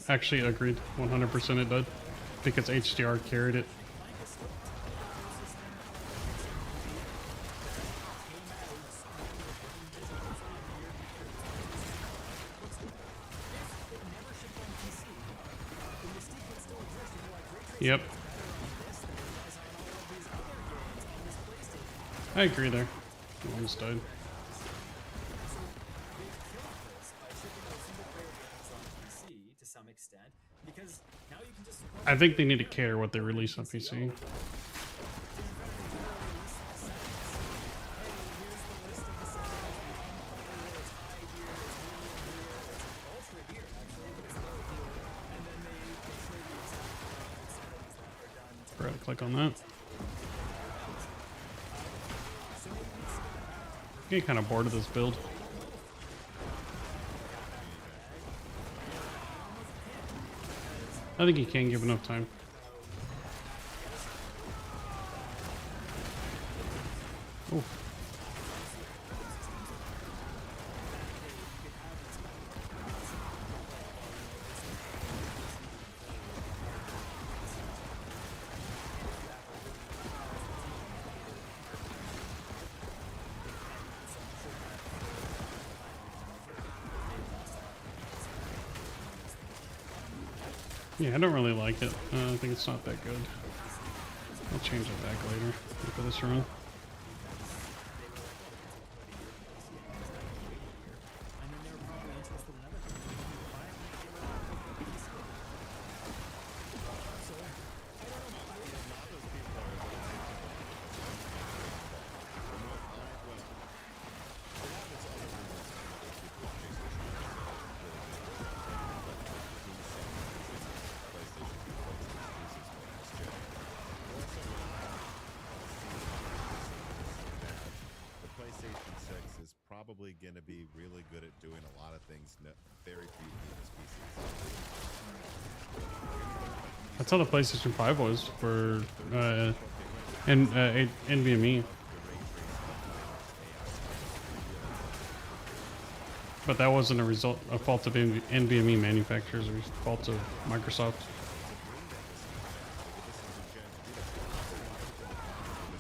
Actually, agreed. 100% it did. Because HDR carried it. Yep. I agree there. Almost died. to some extent, because now you can just I think they need to care what they release on PC. Forgot to click on that. I'm getting kind of bored of this build. I think you can give enough time. Oh. Yeah, I don't really like it. I think it's not that good. I'll change it back later for this run. Probably going to be really good at doing a lot of things very few PCs. That's how the PlayStation 5 was for NVMe. But that wasn't a fault of NVMe manufacturers, or fault of Microsoft.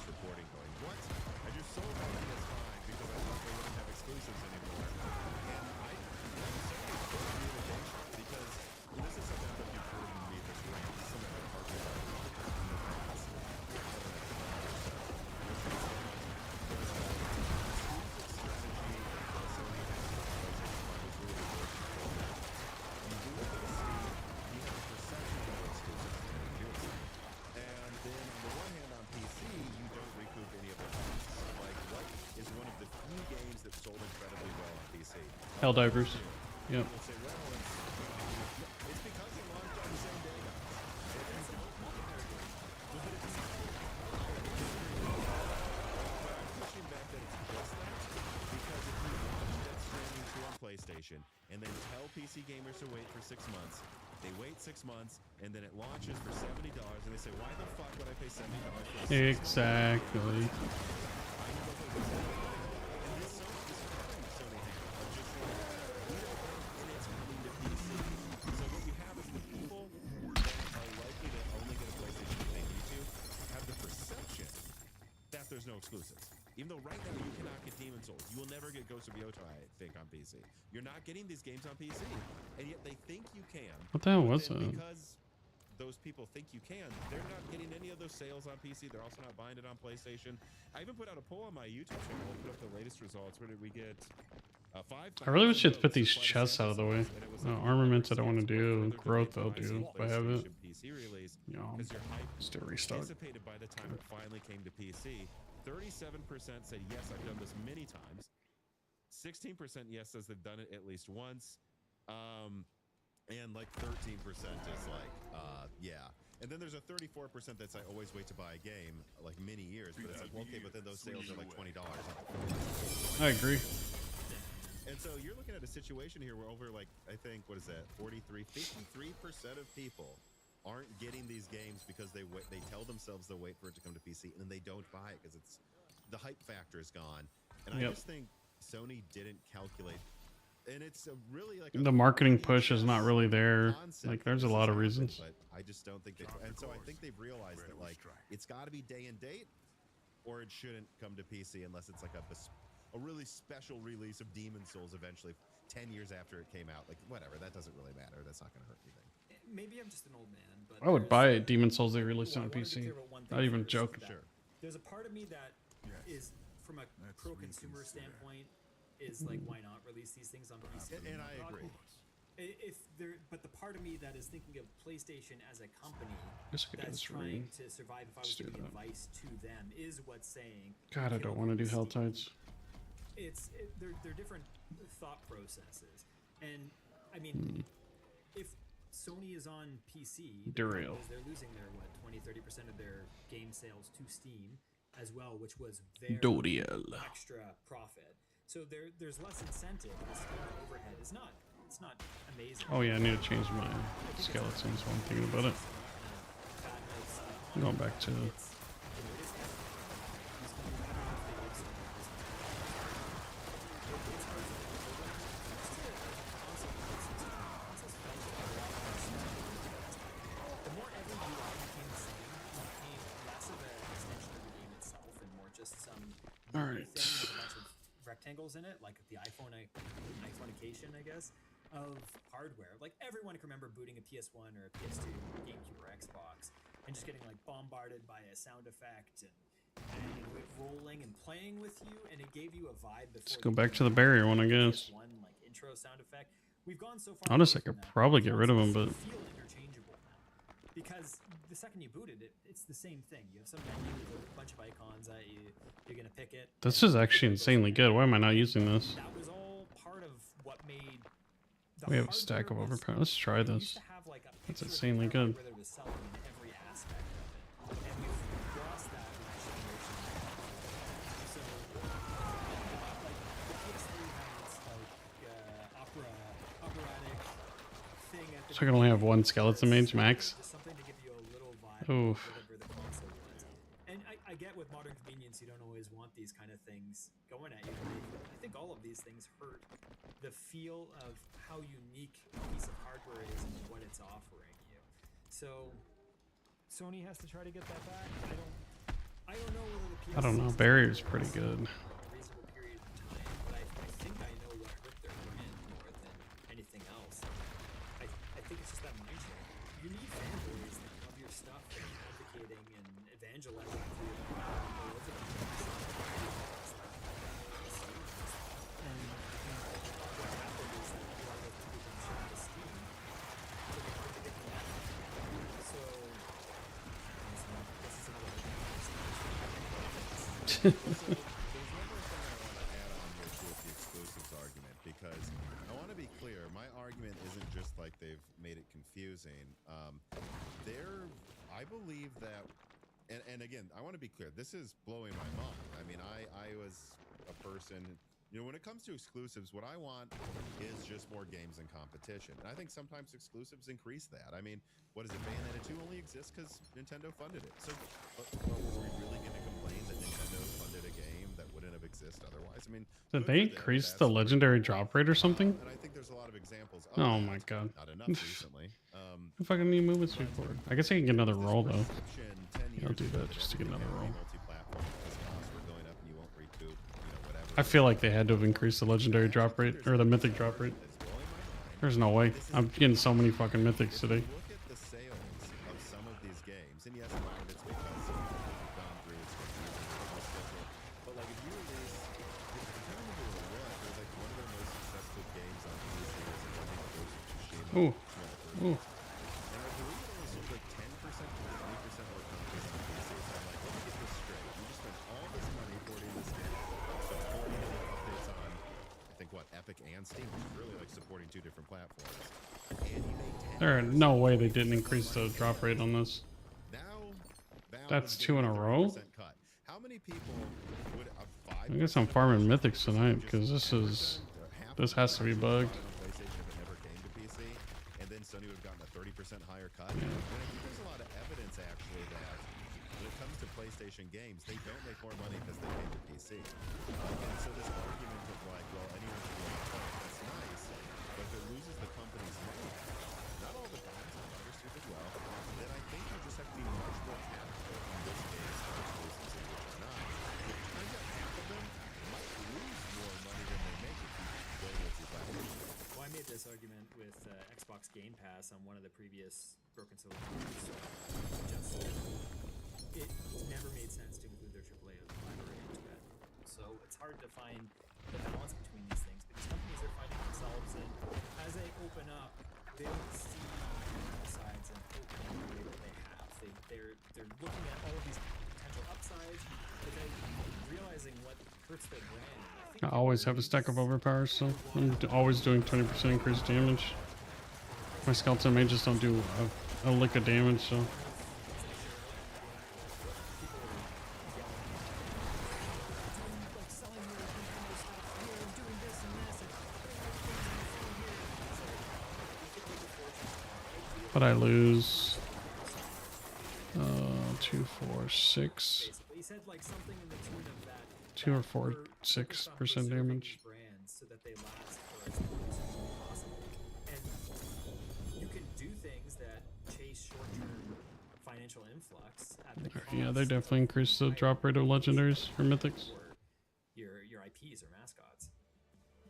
Reporting going, what? I just sold my PS5 because I thought they wouldn't have exclusives anymore. And I'm so because this is something that you've heard me this rant, some of the hardware in the past. And then on the one hand, on PC, you don't recoup any of the costs. Like, what is one of the few games that sold incredibly well on PC? Helldivers. Yep. People say, well, it's because it launched on the same day, guys. But I'm pushing back that it's just that, because if you launch Death Stranding 2 on PlayStation and then tell PC gamers to wait for 6 months, they wait 6 months, and then it launches for $70, and they say, why the fuck would I pay $70 for this? Exactly. So what you have is the people that are likely to only get a PlayStation if they need to have the perception that there's no exclusives. Even though right now you cannot get Demon's Souls. You will never get Ghost of Yota, I think, on PC. You're not getting these games on PC. And yet they think you can. What the hell but was then that? because those people think you can, they're not getting any of those sales on PC. They're also not buying it on PlayStation. I even put out a poll on my YouTube channel. I'll put up the latest results. Where did we get? 5,000 I really wish you'd put votes these to apply to chests out of the way. and it was No, like armaments I don't want to 100% do. further Growth I'll delayed do by if I have it. PlayStation PC release, You know, because your hype just to restart. anticipated by the time it finally came to PC. 37% said yes, I've done this many times. 16% yes says they've done it at least once. And like 13% is like, yeah. And then there's a 34% that's I always wait to buy a game, like many years, but it's like, well, okay, but then those sales are like $20. I agree. And so you're looking at a situation here where over like, I think, what is that, 53% of people aren't getting these games because they tell themselves they'll wait for it to come to PC, and then they don't buy it because it's the hype factor is gone. And I just think Sony didn't calculate, and it's a really like The marketing push is not really there. Like, there's a lot of reasons. But I just don't think they. And so I think they've realized that like it's got to be day and date, or it shouldn't come to PC unless it's like a really special release of Demon's Souls eventually 10 years after it came out. Like, whatever, that doesn't really matter. That's not going to hurt anything. Maybe I'm just an old man, but I would buy Demon's Souls they released Well, I on wanted to PC. clear about one thing Not even first, joking. that There's a part of me that is, from a Let's pro-consumer reconsider. standpoint, is like, why not release these things on PC? And I agree. If there, but the part of me that is thinking of PlayStation as a company Guess I could do that's this for trying you. to survive, if I was Just do giving that. advice to them, is what's saying. God, I don't want to do Hell Tides. They're different thought processes, and I mean, if Sony is on PC, Derail. they're losing their 20-30% of their game sales to Steam as well, which was their Doriel. extra profit. So there's less incentive. The Steam overhead is not, it's not amazing. Oh yeah, I need to change my skeletons while I'm thinking about it. I'm going back to The more every UI became the same, it became less of an extension of the game itself and more just some All right. thing with a bunch of rectangles in it, like the iPhoneification, I guess, of hardware. Like, everyone can remember booting a PS1 or a PS2, GameCube or Xbox, and just getting like bombarded by a sound effect and it rolling and playing with you, and it gave you a vibe before. Let's go back to the barrier one, I guess. PS1 like intro sound effect. We've gone so far. Honestly, I away could from that, probably get rid of them, consoles but feel interchangeable now. Because the second you boot it, it's the same thing. You have some menu with a bunch of icons that you're gonna pick it. this and is actually insanely good. Why am I not using this? That was all part of what made. The We have a stack of hardware was- overpower. Let's try we used this. to have, like, a That's picture of the insanely hardware good. where there was selling in every aspect of it, and we've lost that with this generation. So, like, the PS3 had its operatic thing at the So I can only have one skeleton mage max. just something to give you a little vibe Oof. of whatever the console was. And I get with modern convenience, you don't always want these kind of things going at you. I think all of these things hurt the feel of how unique a piece of hardware is and what it's offering you. So Sony has to try to get that back. I don't know whether the PS6 I don't know. is Barrier's gonna pretty last good. a reasonable period of time, but I think I know what hurt their brand more than anything else. I think it's just that mindset. You need fanboys that love your stuff and advocating and evangelizing for you all over the place. And what happened is that a lot of those people didn't share the steam. So they hard to get them out. So this is another So there's one more thing I want to add on here too with the exclusives argument, because I want to be clear, my argument isn't just like they've made it confusing. I believe that, and again, I want to be clear, this is blowing my mind. I mean, I was a person, you know, when it comes to exclusives, what I want is just more games and competition. And I think sometimes exclusives increase that. I mean, what is it, Bayonetta 2 only exists because Nintendo funded it. So, but were we really going to complain that Nintendo funded a game that wouldn't have existed otherwise? I mean, Did good they for them, increase that's the great. legendary drop rate or something? And I think there's a lot of examples of Oh that. my god. Not enough recently. I fucking need movement speed for it. I guess I can get another This roll though. perception 10 I'll years do ago that just to get everything another had to be roll. multi-platform because costs were going up and you won't recoup, you know, whatever. I feel like they had to have increased the legendary drop rate or the mythic drop rate. It's blowing my mind. There's no way. I'm getting so many fucking mythics If today. you look at the sales of some of these games, and yes, a lot of it's because we've gone through its schedule, but like if you release, I can't remember what it was, it was like one of their most successful games on PC was like, I think Ghost of Tsushima. Ooh. Ooh. And I believe it only sold like 10% or 20% more copies on PC. So I'm like, let me get this straight. You just spent all this money porting this game, supporting it with updates on, I think what, Epic and Steam, which is really like supporting two different platforms. And you made 10% There are no way they didn't increase the drop rate on this. now, Valve That's is two in getting a row? 30% cut. How many people would a 5% I guess I'm farming mythics tonight because this has to be bugged. PlayStation if it never came to PC, and then Sony would have gotten a 30% higher cut. And I think there's a lot of evidence actually that when it comes to PlayStation games, they don't make more money because they came to PC. And so this argument of like, well, anyone should be able to play it, that's nice, but if it loses the company's money, not all the times I've understood as well, then I think you just have to be much more careful in this case for exclusives and which is not. It turns out half of them might lose more money than they make if you go multi-platform. Well, I made this argument with Xbox Game Pass on one of the previous Broken Sword reviews. Just it's never made sense to include their AAA library into it. So it's hard to find the balance between these things because companies are finding themselves in as they open up, they don't see upsides and opening the way that they have. They're looking at all of these potential upsides, but then realizing what hurts their brand. I always have a stack of overpowers, so I'm always doing 20% increased damage. My skeleton mages don't do a lick of damage, so but I lose 2, 4, 6, Basically, he said like something in the tune of that. 2 or 4, we're 6% focused on preserving damage. brands so that they last for as long as possible. And you can do things that chase short-term financial influx at the cost Yeah, they of definitely increased the drop rate of legendaries or mythics. for your IPs or mascots.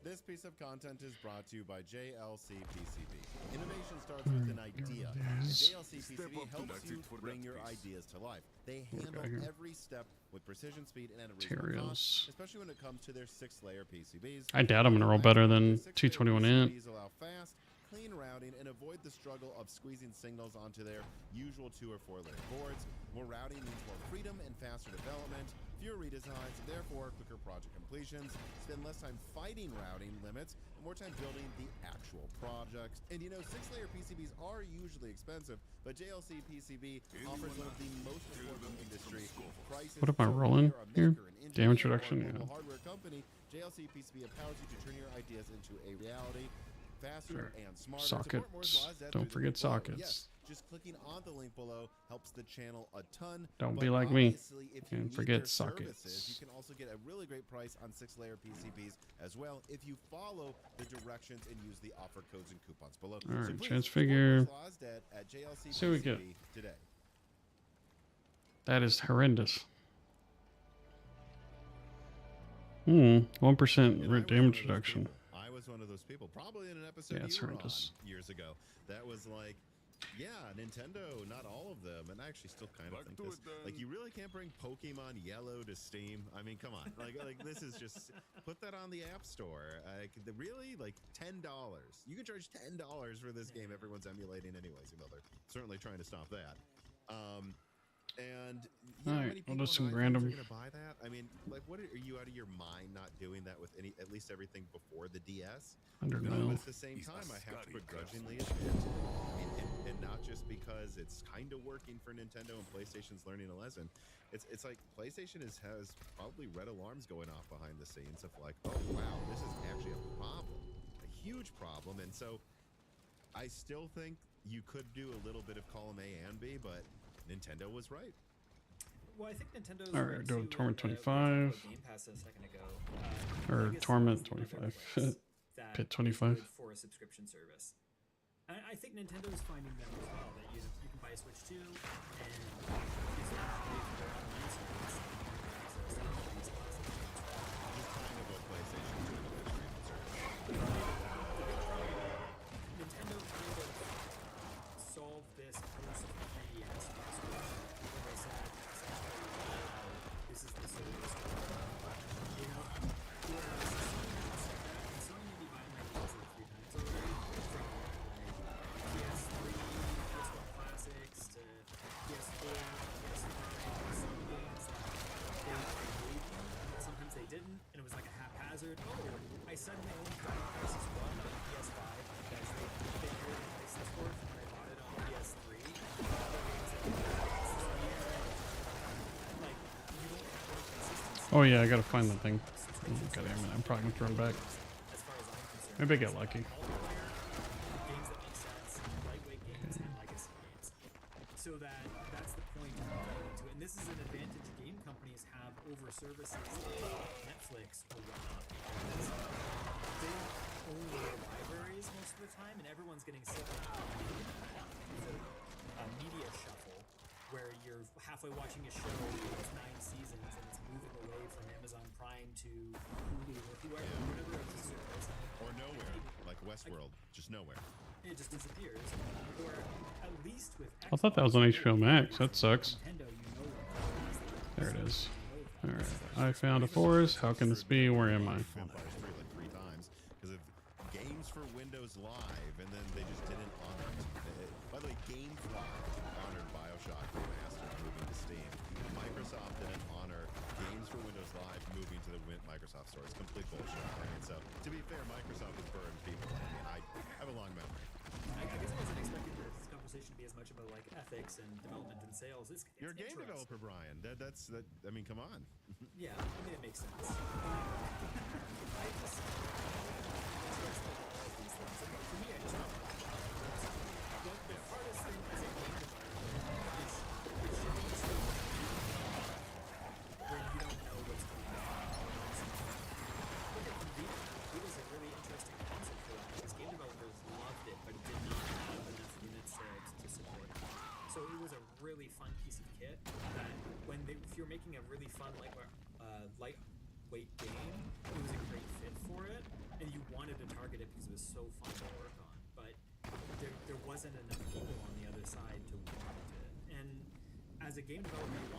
This piece of content is brought to you by JLC PCB. Innovation starts with an idea, and JLC PCB helps you bring your ideas to life. They handle here. every step with precision, speed, and at a reasonable Materials. cost, especially when it comes to their 6-layer PCBs. I doubt I'm gonna roll better than 221 int. PCBs allow fast, clean routing and avoid the struggle of squeezing signals onto their usual 2 or 4-layer boards. More routing means more freedom and faster development, fewer redesigns, and therefore quicker project completions. Spend less time fighting routing limits and more time building the actual projects. And you know, 6-layer PCBs are usually expensive, but JLC PCB offers one of the most affordable industry prices. What am I So rolling if here? you're a maker, an Damage engineer, or a reduction, mobile yeah. hardware company, JLC PCB empowers you to turn your ideas into a reality faster Sure. and smarter. Sockets. Support Moore's Law, that's Don't through the forget new blog. sockets. Yes, Just clicking on the link below helps the channel a ton. Don't but be like me obviously, if you and need forget their services, sockets. you can also get a really great price on 6-layer PCBs as well if you follow the directions and use the offer codes and coupons below. All right, so please, transfigure. support Martial Dead at JLC See what we get. PCB today. That is horrendous. 1% damage reduction. I was one of those people, probably in an episode Yeah, it's you were on horrendous. years ago. That was like, yeah, Nintendo, not all of them, and I actually still kind of Back think to this. it, then. Like, you really can't bring Pokemon Yellow to Steam. I mean, come on, like this is just put that on the App Store. Really, like $10. You can charge $10 for this game. Everyone's emulating anyways. Well, they're certainly trying to stop that. And you know how many Alright, we'll people do some on iPhones random. are gonna buy that? I mean, like, what are you out of your mind not doing that with at least everything before the DS? 100 No, mil. but at the same He's a time, I have to Scotty begrudgingly admit, and not just because it's kind of working for Nintendo and PlayStation's learning a lesson. It's like PlayStation has probably red alarms going off behind the scenes of like, oh wow, this is actually a problem, a huge problem. And so I still think you could do a little bit of column A and B, but Nintendo was right. Well, I think Nintendo's All right, right doing too, Torment and, we were talking 25. about Game Pass a second ago. Or Legacy Torment is another 25. place that Pit is 25. good for a subscription service. I think Nintendo's finding them as well. That you can buy a Switch 2 and use it to pay for their online service. Access to all these classic games. Just kind of what PlayStation did with their streaming service. Nintendo kind of solved this post 3DS where they said essentially, this is the service. You know, whereas Sony may be buying my games like 3 times already, from like PS3, PS1 Classics to PS4, PS5, some games that they gave you, sometimes they didn't, and it was like a haphazard. Oh, I suddenly owned Final Crisis 1 on PS5 because they figured the license for it when I bought it on PS3. Like, you don't have any consistency. Oh yeah, I gotta find that thing. God damn it, I'm probably gonna throw it back. As far as I'm concerned, Maybe I get lucky. multiplayer, games that make sense, lightweight games, and legacy games. So that's the point of going into it. And this is an advantage game companies have over services like Netflix or whatnot. Because they don't own their libraries most of the time, and everyone's getting sick of a media shuffle where you're halfway watching a show with 9 seasons and it's moving away from Amazon Prime to Hulu or whoever, whatever it's a service. Or nowhere, like Westworld, just nowhere. It just disappears. Or at least with I thought that was on HBO Max. That sucks. Nintendo, you know what There it is. Alright, I found a forest. How can this be? Where am I? Vampires 3 like 3 times because of Games for Windows Live, and then they just didn't honor it. By the way, GameFly honored BioShock Remastered moving to Steam. Microsoft didn't honor Games for Windows Live moving to the Microsoft Store. It's complete bullshit. I mean, so to be fair, Microsoft has burned people. I mean, I have a long memory. I guess I wasn't expecting this conversation to be as much about like ethics and development and sales. It's You're a game interesting. developer, Brian. That's I mean, come on. Yeah, I mean it makes sense. I just interested in all of these things. And for me, I just want the hardest thing as a game developer is shipping stuff where you don't know what's going on. Look at Vita. Vita's a really interesting concept for that because game developers loved it, but it did not have enough units to support. So it was a really fun piece of kit that if you're making a really fun lightweight game, it was a great fit for it, and you wanted to target it because it was so fun to work on. But there wasn't enough people on the other side to want it. And as a game developer, you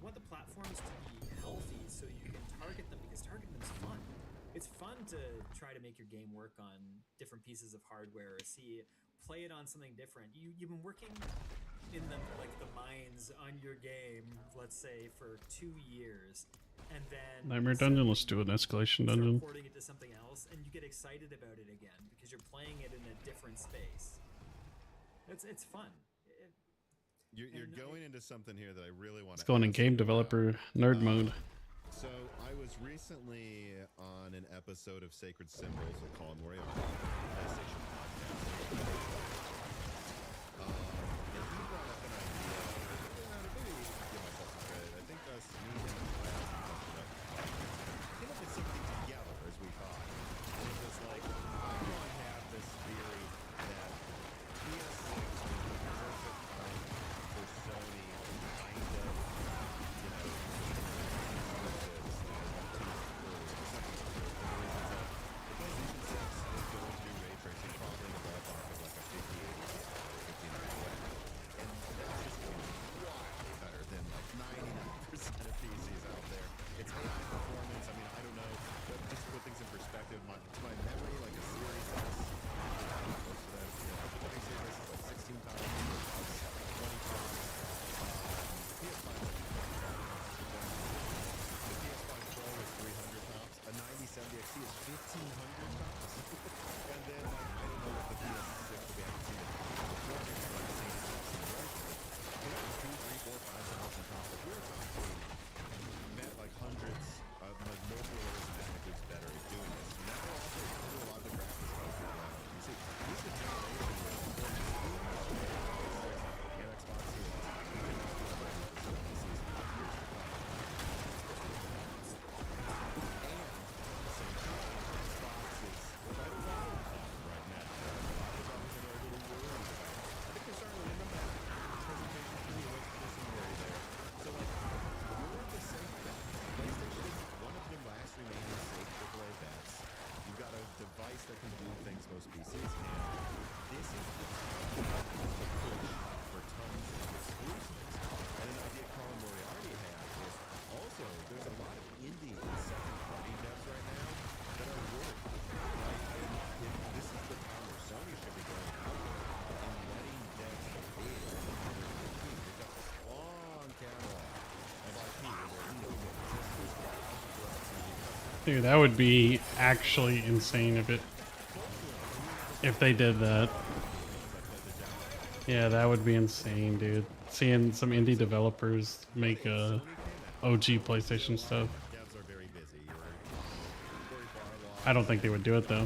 want the platforms to be healthy so you can target them because targeting them is fun. It's fun to try to make your game work on different pieces of hardware or play it on something different. You've been working in the mines on your game, let's say, for 2 years, and then Nightmare Dungeon. Let's do an escalation start dungeon. porting it to something else, and you get excited about it again because you're playing it in a different space. It's fun. You're going into something here that I really want to. It's going in game developer nerd mode. So I was recently on an episode of Sacred Symbols with Colin Royale, PlayStation podcast. Dude, that would be actually insane if they did that. Yeah, that would be insane, dude. Seeing some indie developers make OG PlayStation stuff. Devs are very busy. You're very far along. I don't think they would do it though.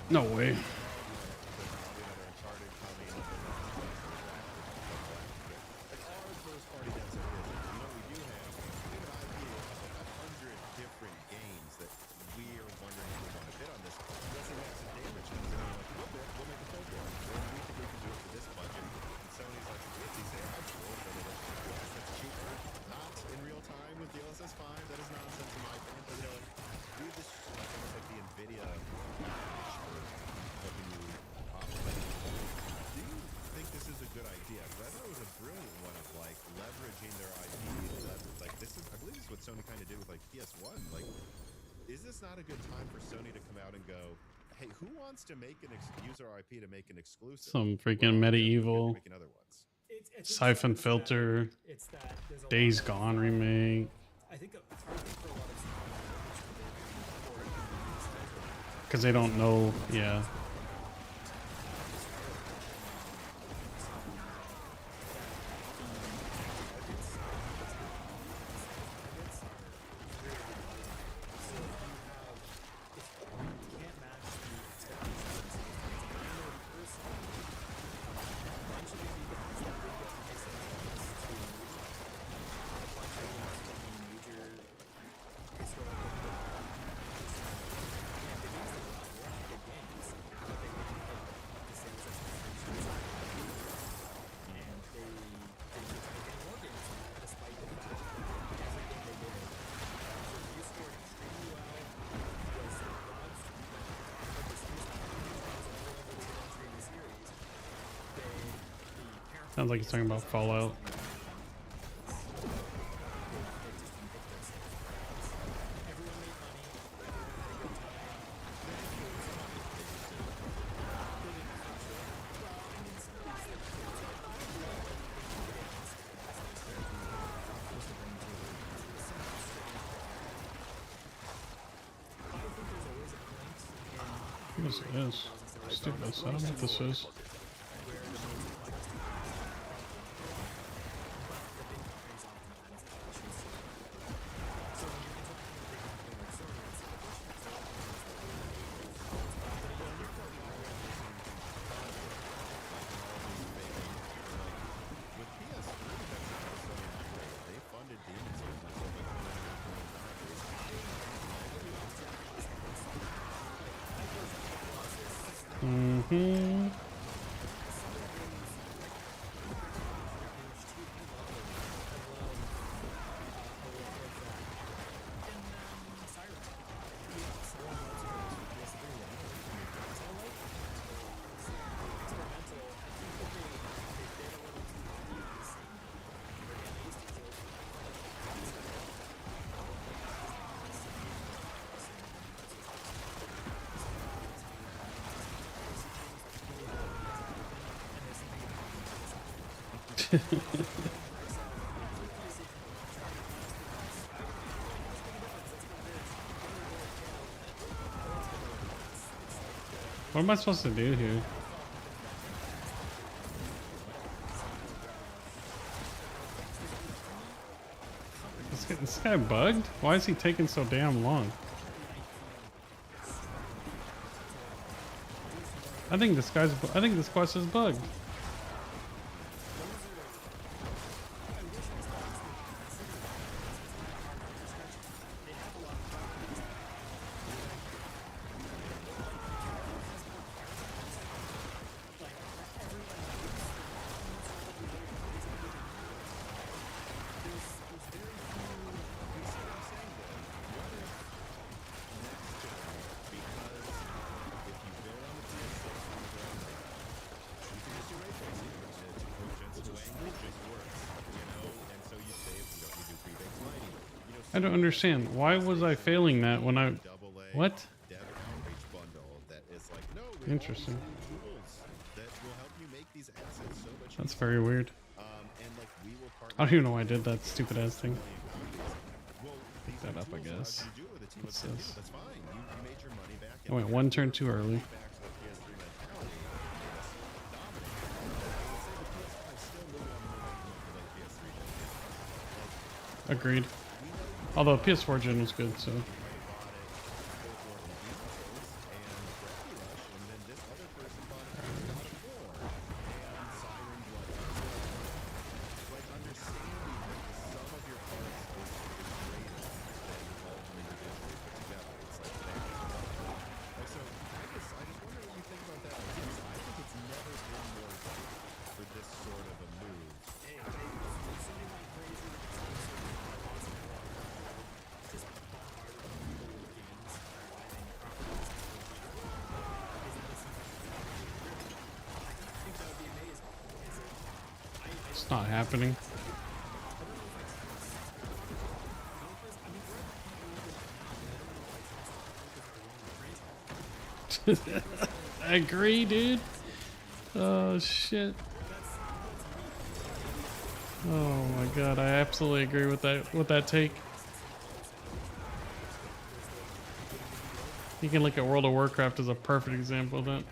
No way. Another Uncharted coming. Like our first party devs are busy. You know, we have an IP of 100 different games that we are wondering if we want to bid on this. Wrestling Acts of Damage comes in and we're like, okay, we'll make a phone call. Or we think we can do it for this budget. And Sony's like, if you say actual, then they're like, yes, that's cheaper. Not in real time with DLSS 5. That is nonsense in my opinion. But you know, we just almost like the NVIDIA helping you operate. Do you think this is a good idea? Because I thought it was a brilliant one of like leveraging their IP. Like this is, I believe this is what Sony kind of did with like PS1. Like, is this not a good time for Sony to come out and go, hey, who wants to make use our IP to make an exclusive? Some freaking medieval Making other ones. Siphon Filter, It's that there's a Days lot of, Gone remake. I think it's hard for a lot of Because they don't know, yeah. Sounds like he's talking about Fallout. What is this? Stupid. I don't know what this is. Mm-hmm. What am I supposed to do here? This guy bugged? Why is he taking so damn long? I think this quest is bugged. I don't understand. Why was I failing that when I... What? Interesting. That's very weird. I don't even know why I did that stupid ass thing. pick that up, I guess. How'd you do with it, team? What's Let's this? That's fine. You made your money back. I went one turn too early. Back to the PS3 mentality. Dominate. I would say the PS5 still a little on the way for the PS3 gen. Agreed. Although PS4 gen was good, so. It's not happening. I agree, dude. Oh shit. Oh my god, I absolutely agree with that take. You can look at World of Warcraft as a perfect example of that.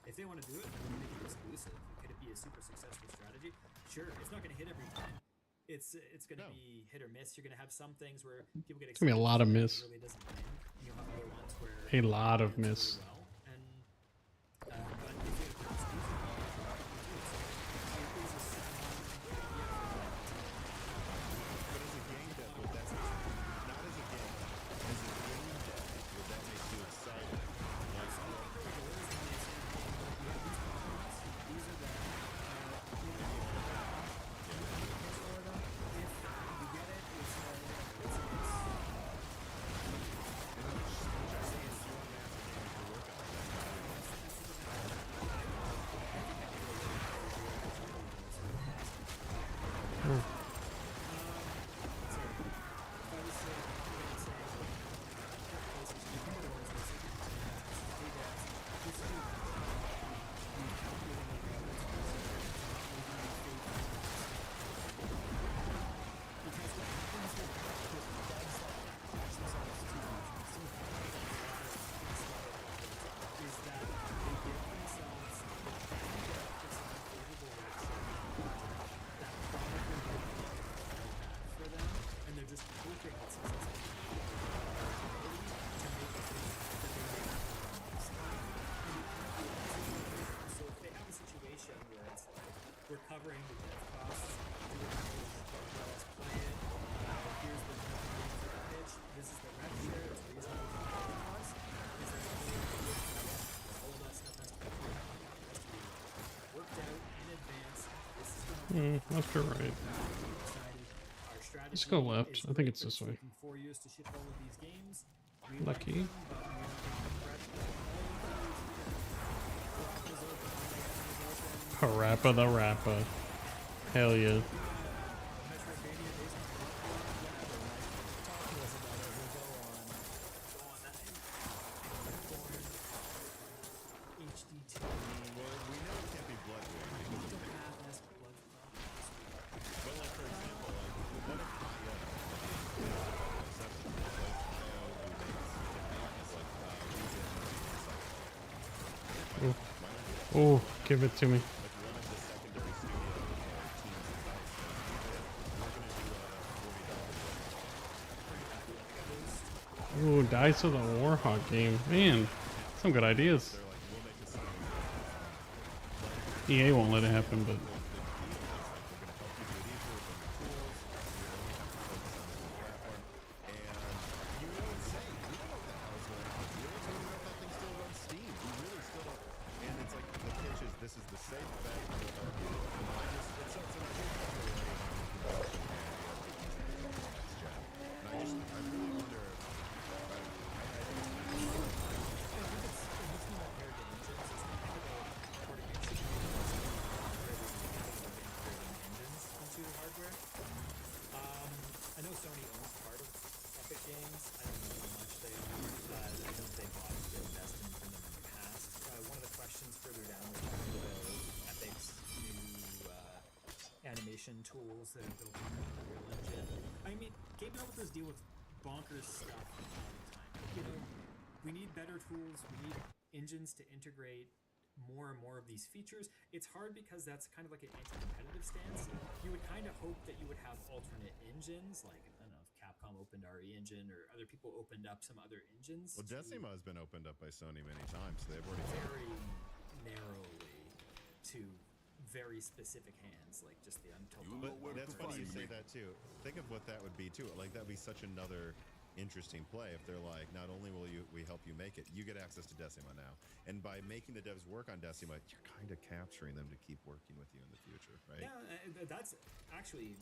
If they want to do it, then make it exclusive. Could it be a super successful strategy? Sure, it's not going to hit every time. It's going to be hit or miss. You're going to have some things where people get excited. It's gonna be a lot of miss. Really doesn't win. You'll have other ones where A lot of it does miss. really well. And but if you have an exclusive, it is a sad idea for that. But as a game dev, would that not as a game, as a game dev, would that make you excited? We're covering the dev costs. Let's play it. Here's the pitch. This is the rep share. It's reasonable to pay us. Is there all of that stuff has to be worked out in advance. This is going to Left or right? our strategy. Let's go left. I think it's this way. 4 years to ship all of these games. Lucky. Parappa the Rappa. Hell yeah. Oh, give it to me. Ooh, Dice of the Warhawk game. Man, some good ideas. EA won't let it happen, but... This is the safe bet. tools that are built on the Unreal Engine. I mean, game developers deal with bonkers stuff all the time. You know, we need better tools. We need engines to integrate more and more of these features. It's hard because that's kind of like an anti-competitive stance. You would kind of hope that you would have alternate engines, like, I don't know, if Capcom opened RE Engine or other people opened up some other engines. Well, Decima has been opened up by Sony many times, so they've already very narrowly to very specific hands, like just the Untold. You know where That's to funny you find say me. that too. Think of what that would be too. Like that'd be such another interesting play if they're like, not only will we help you make it, you get access to Decima now, and by making the devs work on Decima, you're kind of capturing them to keep working with you in the future, right? Yeah, that's actually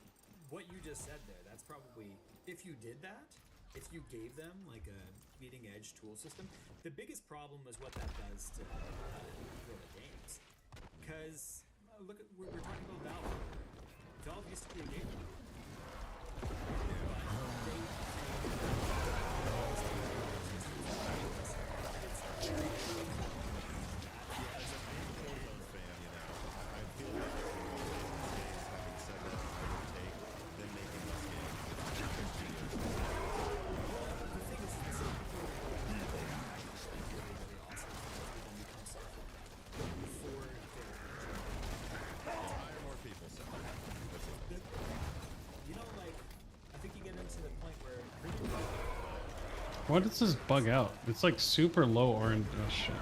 what you just said there. That's probably, if you did that, if you gave them like a leading edge tool system, the biggest problem is what that does to the games. Because look at, we're talking about Valve. Valve used to be a game company. Why does this bug out? It's like super low orange. Oh shit.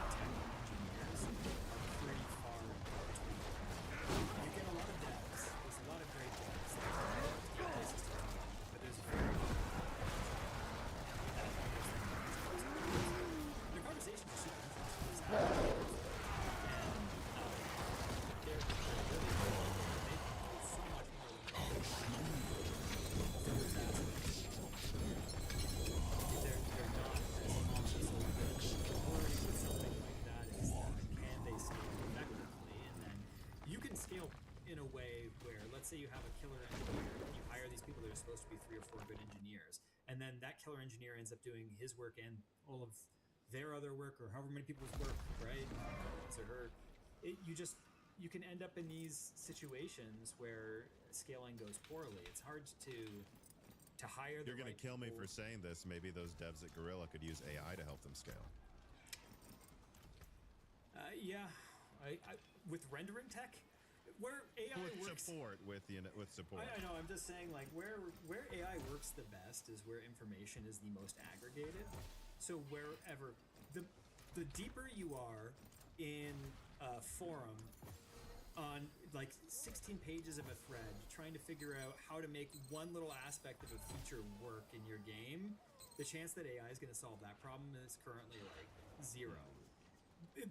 You have a killer engineer and you hire these people that are supposed to be 3 or 4 good engineers, and then that killer engineer ends up doing his work and all of their other work, or however many people's work, right? Or her. You can end up in these situations where scaling goes poorly. It's hard to hire the You're gonna right kill me people. for saying this. Maybe those devs at Gorilla could use AI to help them scale. Yeah, I with rendering tech, where AI works. With support. I know. I'm just saying, like where AI works the best is where information is the most aggregated. So wherever the deeper you are in a forum on like 16 pages of a thread, trying to figure out how to make one little aspect of a feature work in your game, the chance that AI is going to solve that problem is currently like 0.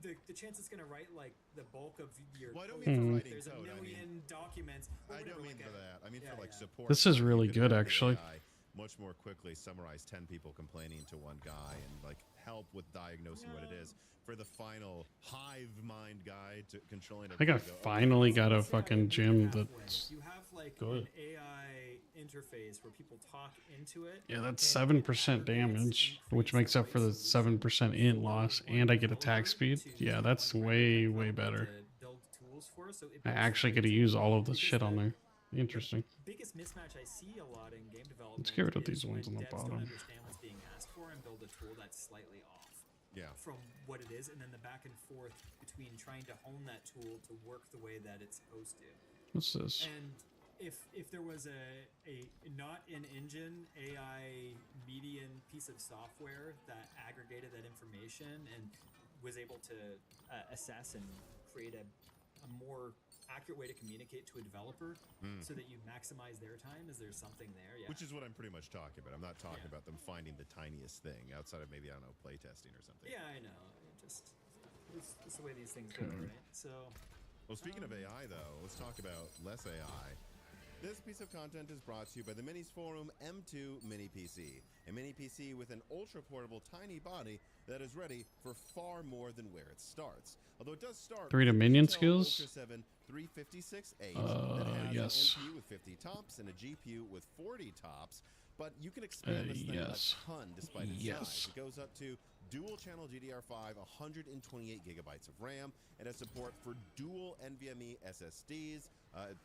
The chance it's going to write like the bulk of your Well, I don't code, mean for writing there's code. a million documents. or I don't whatever, mean like for that. I mean yeah, for like yeah. support. This is You really could good, have the actually. AI much more quickly summarize 10 people complaining to one guy and like help with diagnosing what it is. For the final hive mind guy to controlling. I think I finally got a fucking gym that's You have like good. an AI interface where people talk into it. Yeah, that's and it 7% aggregates damage, and which creates makes up for the right solution 7% int for loss, one and I get attack developer speed. to Yeah, one that's rendering way, tech way developer better. to build tools for, so it I builds actually get to tools. use all of this Because shit on there. Interesting. The biggest mismatch I see a lot in game development Let's get rid of is these ones when on the devs don't bottom. understand what's being asked for and build a tool that's slightly off from what it is, and then the back and forth between trying to hone that tool to work the way that it's supposed to. What's this? And if there was a not in engine AI median piece of software that aggregated that information and was able to assess and create a more accurate way to communicate to a developer so that you maximize their time, is there something there? Yeah. Which is what I'm pretty much talking about. I'm not talking about them finding the tiniest thing outside of maybe, I don't know, playtesting or something. Yeah, I know. It's the way these things go, right? So. Well, speaking of AI, though, let's talk about less AI. This piece of content is brought to you by the Minis Forum M2 Mini PC, a mini PC with an ultra-portable tiny body that is ready for far more than where it starts. Although it does start 3 to with minion Intel skills? Ultra 7 356H that has yes. an NPU with 50 tops and a GPU with 40 tops, but you can expand this thing yes. a ton despite its Yes. size. It goes up to dual channel DDR5, 128 gigabytes of RAM. It has support for dual NVMe SSDs,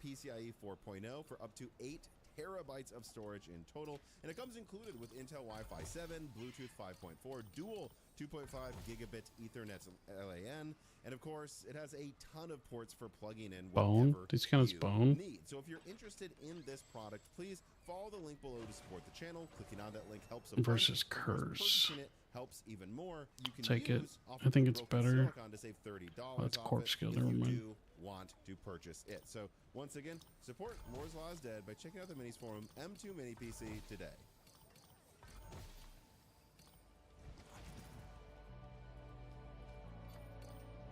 PCIe 4.0 for up to 8 terabytes of storage in total, and it comes included with Intel Wi-Fi 7, Bluetooth 5.4, dual 2.5 gigabit Ethernet LAN, and of course, it has a ton of ports for plugging in Bone? whatever These counts you bone? need. So if you're interested in this product, please follow the link below to support the channel. Clicking on that link helps a bunch. Versus Of course, Curse. purchasing it helps even more. You can Take it. use I think it's Broken better. Silicon to save $30 Oh, it's off corpse it skill, if never you mind. do want to purchase it. So once again, support Moore's Law is Dead by checking out the minis forum M2 Mini PC today.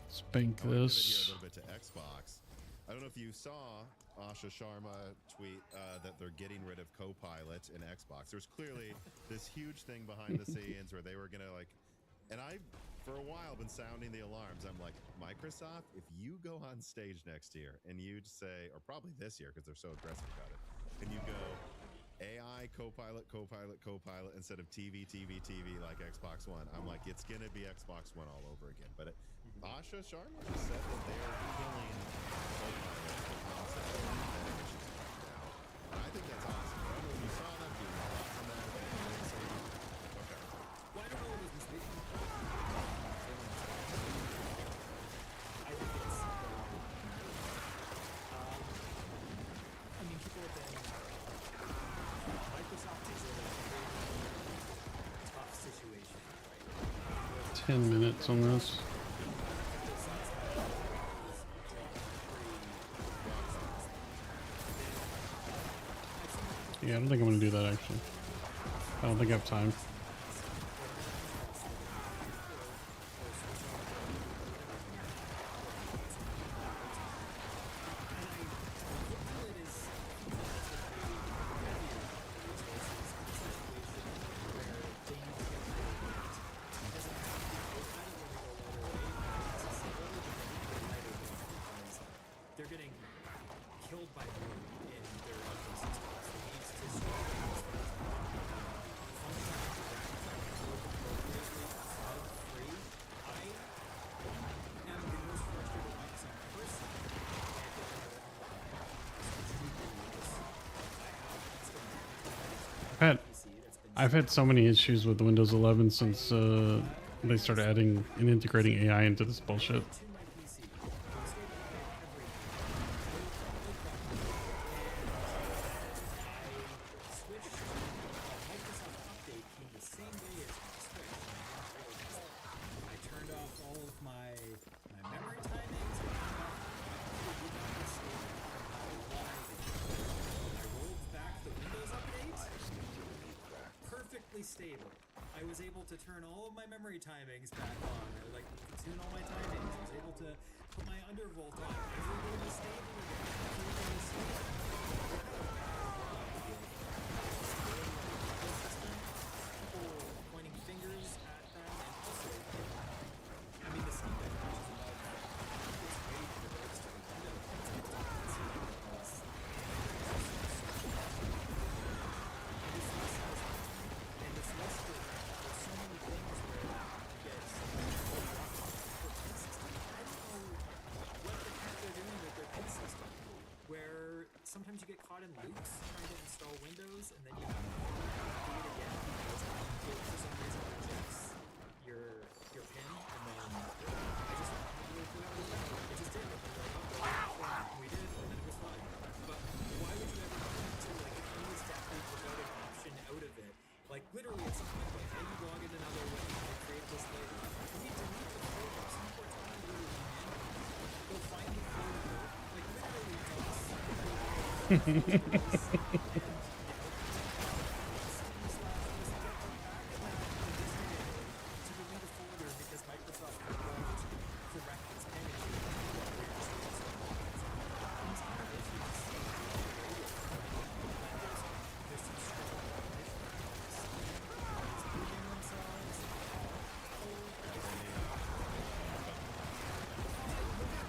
Spank I wanna pivot here this. a little bit to Xbox. I don't know if you saw Asha Sharma tweet that they're getting rid of Copilot in Xbox. There's clearly this huge thing behind the scenes where they were gonna like, and I, for a while, been sounding the alarms. I'm like, Microsoft, if you go on stage next year and you say, or probably this year because they're so aggressive about it, and you go AI, Copilot, Copilot, Copilot instead of TV, TV, TV like Xbox One, I'm like, it's gonna be Xbox One all over again. But Asha Sharma just said that they are killing Copilot, the concept of that initiative now. And I think that's awesome. I don't know if you saw that, do you have thoughts on that? Okay. Well, I don't know what was speaking. I think it's I mean, people have been Microsoft is in a very tough situation right now. 10 minutes on this. Yeah, I don't think I'm gonna do that actually. I don't think I have time. They're getting killed by Bloom in their systems. It needs to function free. I am the most frustrated Microsoft person I've had so many issues with Windows 11 since they started adding and integrating AI into this bullshit. to my PC. Switched. Microsoft update came the same day as my Switch. I turned off all of my memory timings. I rolled back the Windows update. Perfectly stable. I was able to turn all of my memory timings back on. I like tune all my timings. I was able to put my undervolt on. Everything was stable again. Everything was stable. People pointing fingers at them, and also, I mean, the Steam Deck which is above. It's great for the rest of the and it's less good. There's so many things where you get I don't know what the heck they're doing with their pin system, where sometimes you get caught in loops trying to install Windows, and then you have to do it again because it for some reason rejects your pin, and then I just it just did. We did, and then it was fine. But why would you ever want to like use that loop without an option out of it? Like literally at some point, like, hey, you log in another way, you create this later. You need to delete the folder. Some ports are not really manual. Go find the folder. Like literally to delete a folder because Microsoft won't correct its pin issue. These kind of issues. There's some strong proving themselves.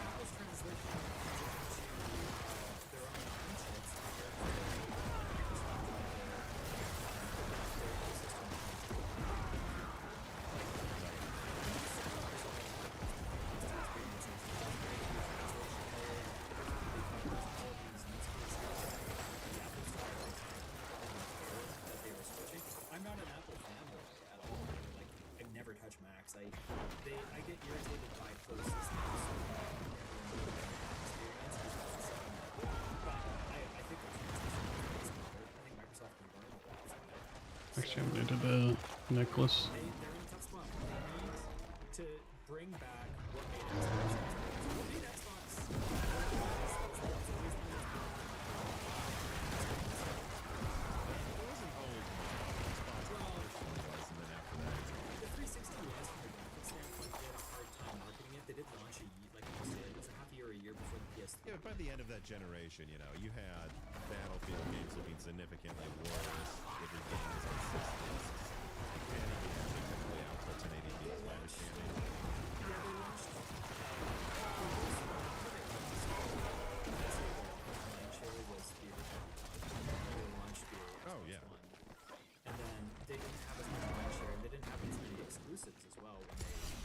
Apple's translation into their own chips. I get irritated by closed systems. But I think the transition is smarter. I think Microsoft can learn a lot from it. Actually, I needed a necklace. They're in a tough spot. They need to bring back what made Xbox. What made Xbox? It wasn't always personally was, and then after that, The 360 was, from a graphics standpoint, they had a hard time marketing it. They did launch like you said, it was a half year or a year before the PS3. yeah, but by the end of that generation, you know, you had Battlefield games looking significantly worse. Every game was consistent. And you actually typically output 1080p, is my understanding. Yeah, they launched. Mindshare was the original launch period. Oh, yeah. And then they didn't have as much mindshare, and they didn't have as many exclusives as well when they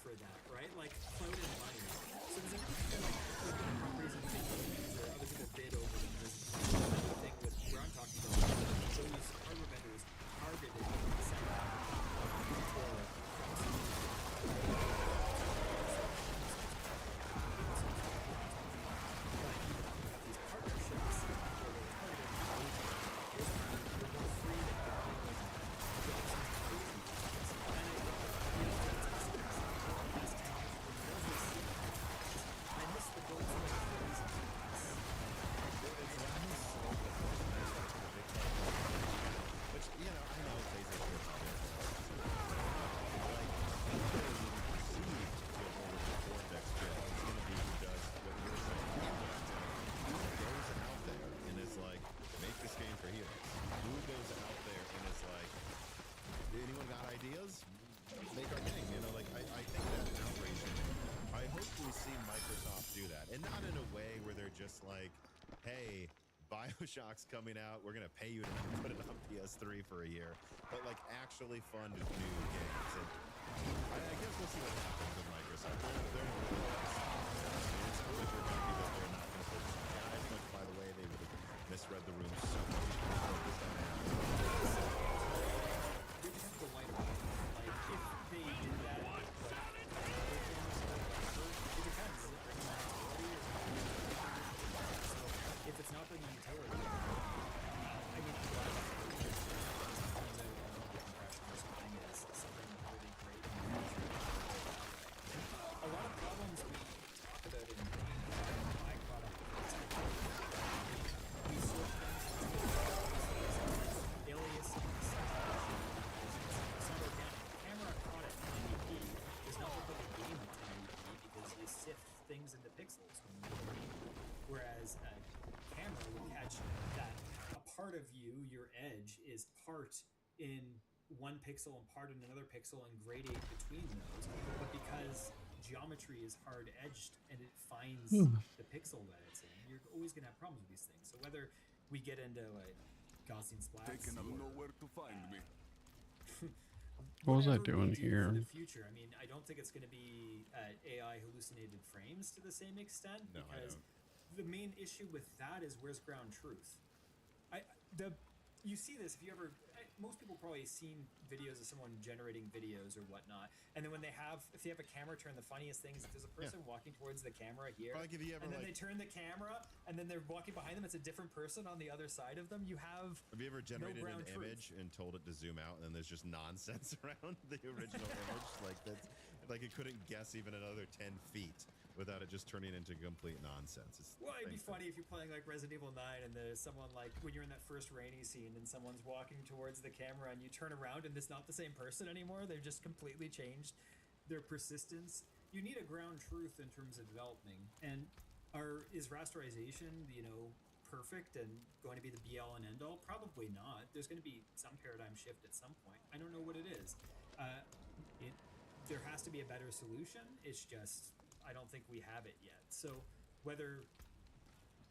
for that, right? Like cloud and money. So there's like properties and video games or other people bid over them. There's another thing with where I'm talking about. Those hardware vendors targeted just like, hey, BioShock's coming out, we're gonna pay you to put it on PS3 for a year, but like actually fund new games. And I guess we'll see what happens with Microsoft. They're in a really nice spot. It sounds like they're going to be that they're not going to focus on guys, but by the way, they would have misread the room so much. Focused on that. they just have to light up. Like if they did that, it depends. If it's not bringing utility, I mean, compression or something is something really great. A lot of problems we talk about in my product, we switch things aliasing, it's not organic. Camera caught at 1080p does not look like a game at 1080p because you sift things into pixels. Whereas camera will catch that a part of you, your edge, is part in one pixel and part in another pixel and gradate between those. But because geometry is hard edged and it finds the pixel that it's in, you're always going to have problems with these things. So whether we get into like Gaussian splats Taking up or nowhere to find me. What was I whatever we doing do here? for the future, I mean, I don't think it's going to be AI hallucinated frames to the same extent, No, I because don't. the main issue with that is where's ground truth. You see this if you ever. Most people probably seen videos of someone generating videos or whatnot, and then if they have a camera turn, the funniest thing is if there's a person walking towards the camera here, Like if you ever and then like, they turn the camera, and then they're walking behind them, it's a different person on the other side of them. You have ever generated ground an truth. image and told it to zoom out, and then there's just nonsense around the original image? Like that's like it couldn't guess even another 10 feet without it just turning into complete nonsense. Well, it'd be funny if you're playing like Resident Evil 9 and there's someone like when you're in that first rainy scene and someone's walking towards the camera and you turn around and it's not the same person anymore. They've just completely changed their persistence. You need a ground truth in terms of developing. And is rasterization, perfect and going to be the be all and end all? Probably not. There's going to be some paradigm shift at some point. I don't know what it is. There has to be a better solution. It's just I don't think we have it yet. So whether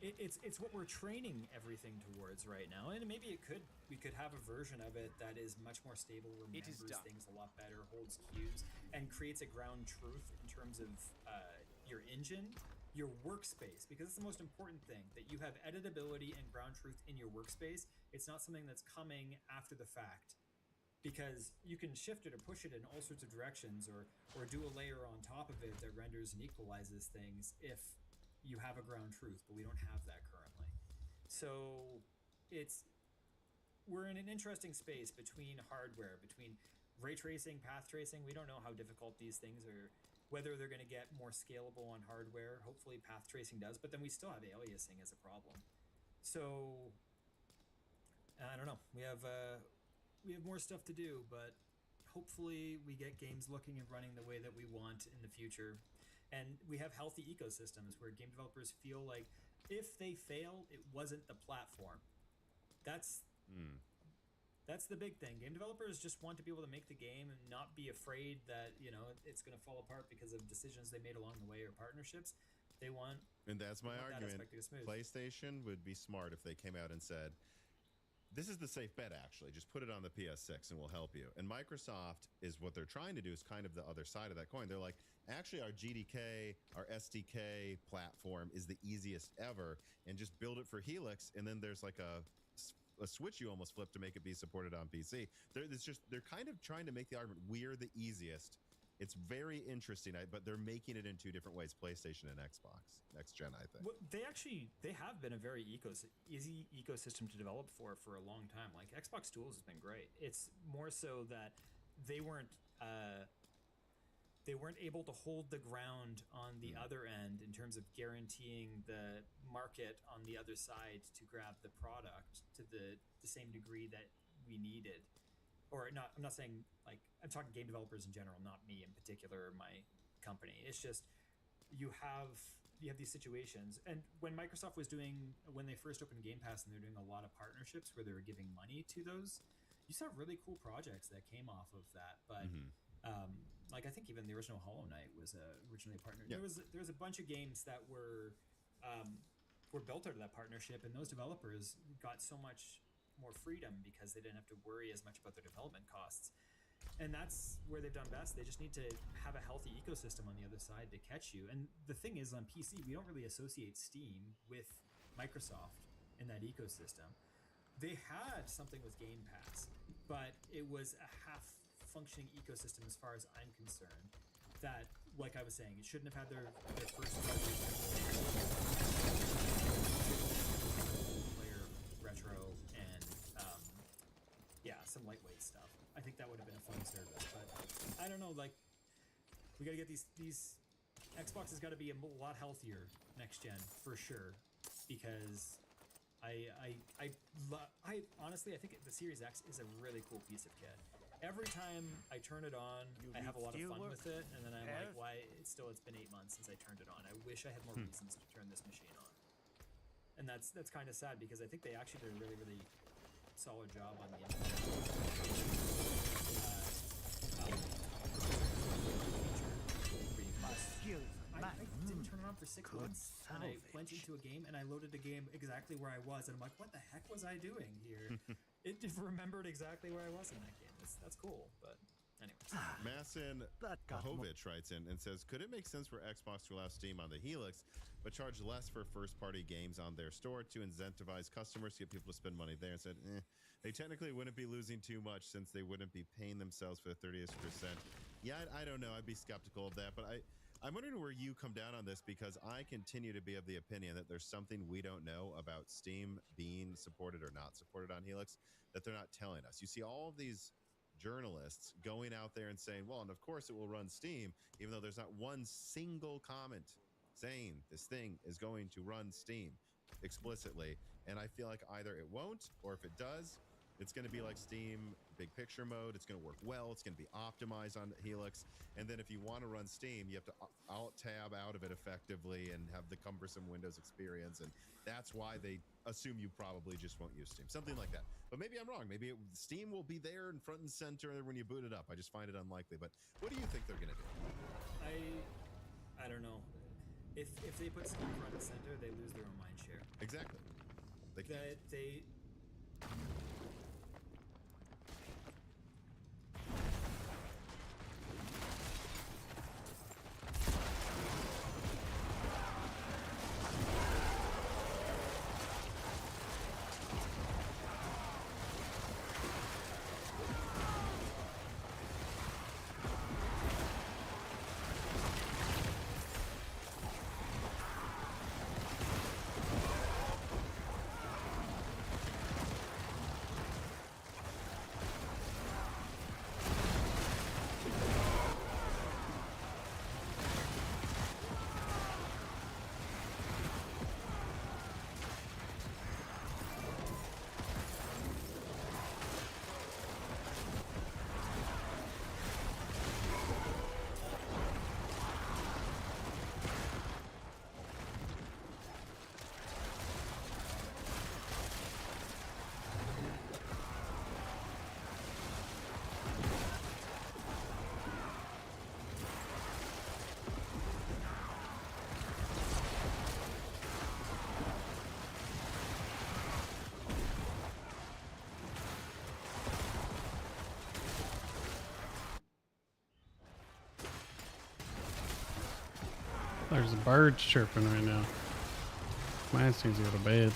it's what we're training everything towards right now, and maybe we could have a version of it that is much more stable, remembers things a lot better, holds cues, and creates a ground truth in terms of your engine, your workspace, because it's the most important thing, that you have editability and ground truth in your workspace. It's not something that's coming after the fact, because you can shift it or push it in all sorts of directions, or do a layer on top of it that renders and equalizes things if you have a ground truth, but we don't have that currently. So we're in an interesting space between hardware, between ray tracing, path tracing. We don't know how difficult these things are, whether they're going to get more scalable on hardware. Hopefully path tracing does, but then we still have aliasing as a problem. So I don't know. We have more stuff to do, but hopefully we get games looking and running the way that we want in the future. And we have healthy ecosystems where game developers feel like if they fail, it wasn't the platform. That's the big thing. Game developers just want to be able to make the game and not be afraid that, it's going to fall apart because of decisions they made along the way or partnerships. They want, and that's my that argument. aspect to go smooth. PlayStation would be smart if they came out and said, this is the safe bet, actually. Just put it on the PS6 and we'll help you. And Microsoft is what they're trying to do is kind of the other side of that coin. They're like, actually, our GDK, our SDK platform is the easiest ever, and just build it for Helix. And then there's like a switch you almost flip to make it be supported on PC. They're kind of trying to make the argument, we're the easiest. It's very interesting, but they're making it in two different ways, PlayStation and Xbox, next gen, I think. Well, they have been a very easy ecosystem to develop for a long time. Like Xbox Tools has been great. It's more so that they weren't able to hold the ground on the other end in terms of guaranteeing the market on the other side to grab the product to the same degree that we needed. Or not, I'm not saying, like, I'm talking game developers in general, not me in particular or my company. It's just you have these situations. And when Microsoft was when they first opened Game Pass and they're doing a lot of partnerships where they were giving money to those, you saw really cool projects that came off of that. But like I think even the original Hollow Knight was originally a partner. Yeah. There was a bunch of games that were built out of that partnership, and those developers got so much more freedom because they didn't have to worry as much about their development costs. And that's where they've done best. They just need to have a healthy ecosystem on the other side to catch you. And the thing is, on PC, we don't really associate Steam with Microsoft in that ecosystem. They had something with Game Pass, but it was a half-functioning ecosystem as far as I'm concerned. That, like I was saying, it shouldn't have had their first player retro and some lightweight stuff. I think that would have been a fun service, but I don't know. Like, we got to get these. Xbox has got to be a lot healthier next gen for sure, because I honestly think the Series X is a really cool piece of kit. Every time I turn it on, I have a lot of fun with it, and then I'm like, why? It's been 8 months since I turned it on. I wish I had more reasons to turn this machine on, and that's kind of sad because I think they actually did a really, really solid job on the feature where you I didn't turn it on for 6 months, and I went into a game, and I loaded a game exactly where I was, and I'm like, what the heck was I doing here? It just remembered exactly where I was in that game. That's cool, but anyways. Massin Pahovic writes in and says, could it make sense for Xbox to allow Steam on the Helix, but charge less for first-party games on their store to incentivize customers to get people to spend money there? And said, they technically wouldn't be losing too much since they wouldn't be paying themselves for the 30%. Yeah, I don't know. I'd be skeptical of that, but I'm wondering where you come down on this, because I continue to be of the opinion that there's something we don't know about Steam being supported or not supported on Helix that they're not telling us. You see all of these journalists going out there and saying, well, and of course it will run Steam, even though there's not one single comment saying this thing is going to run Steam explicitly. And I feel like either it won't, or if it does, it's going to be like Steam big picture mode. It's going to work well. It's going to be optimized on Helix. And then if you want to run Steam, you have to alt tab out of it effectively and have the cumbersome Windows experience. And that's why they assume you probably just won't use Steam, something like that. But maybe I'm wrong. Maybe Steam will be there in front and center when you boot it up. I just find it unlikely. But what do you think they're going to do? I don't know. If they put Steam front and center, they lose their own mind share. Exactly. They There's birds chirping right now. My ass needs to go to bed.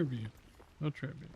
tribute. No tribute.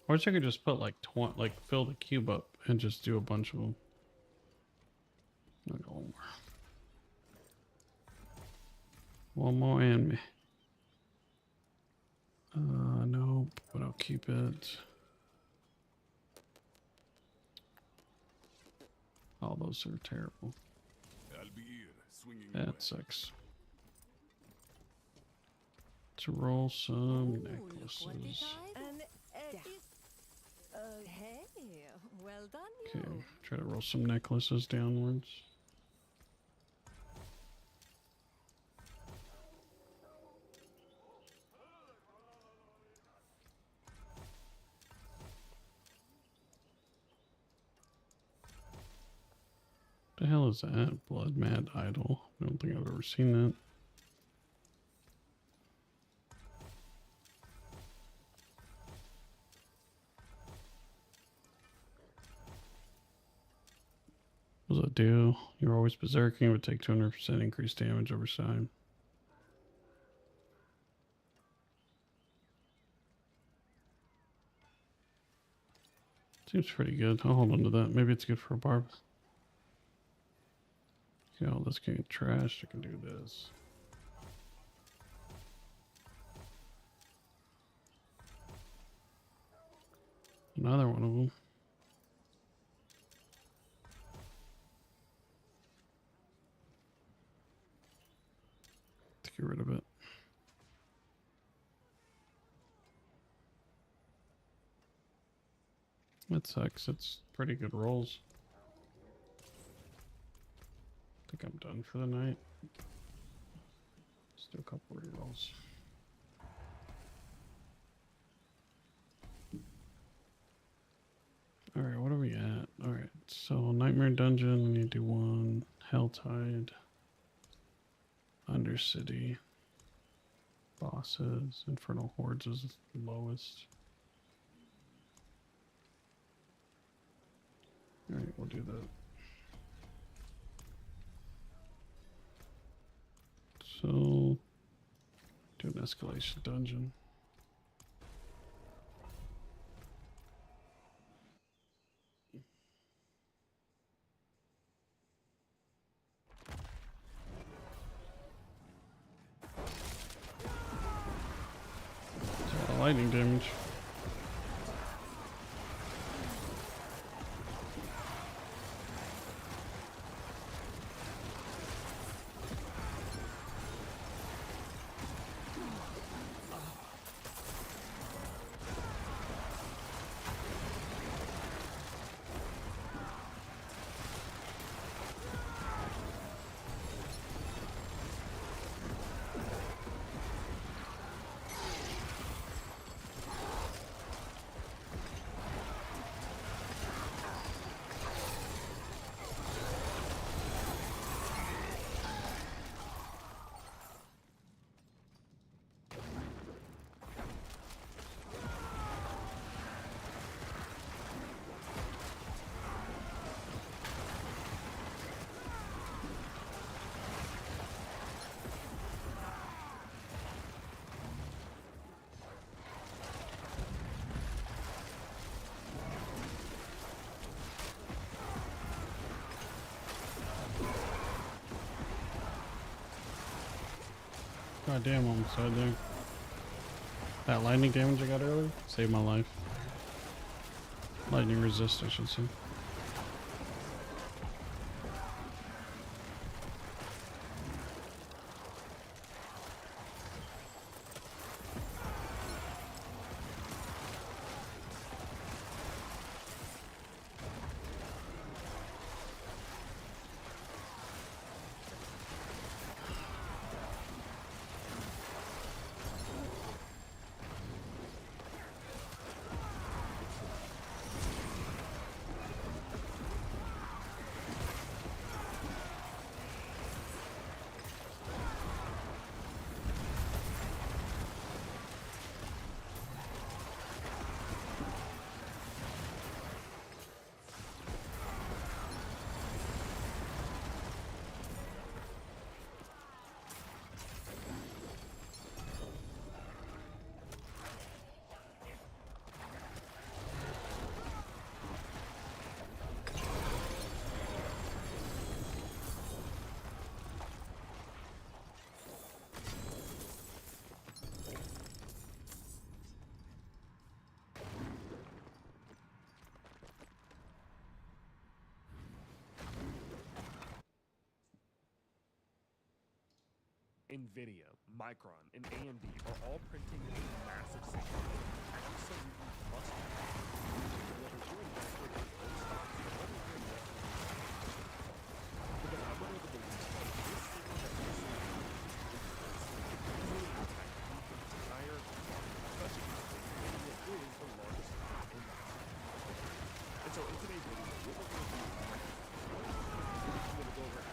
I wish I could just put like fill the cube up and just do a bunch of them. Like one more enemy. Nope, but I'll keep it. Oh, those are terrible. I'll be here, swinging away. That sucks. To roll some necklaces. An hey, well done Okay, you. try to roll some necklaces downwards. The hell is that? Blood Mad Idol. I don't think I've ever seen that. What does that do? You're always berserking. It would take 200% increased damage over time. Seems pretty good. I'll hold on to that. Maybe it's good for a barb. Okay, all this can get trashed. I can do this. Another one of them. To get rid of it. That sucks. It's pretty good rolls. I think I'm done for the night. Let's do a couple rerolls. Alright, what are we at? Alright, so Nightmare Dungeon, we need to do one. Helltide. Undercity. Bosses. Infernal Hordes is lowest. Alright, we'll do that. So, do an escalation dungeon. It's a lot of lightning damage. God damn, I'm so there. That lightning damage I got earlier saved my life. Lightning resist, I should say. NVIDIA, Micron, and AMD are all printing a massive scale. Absolutely must have. Whether you're invested in those stocks or whether you're invested in because I'm one of the beliefs that this signal that we're seeing is really impact the entire market, especially considering NVIDIA is the largest stock in that sector. And so in today's video, what we're going to do is I'm going to go over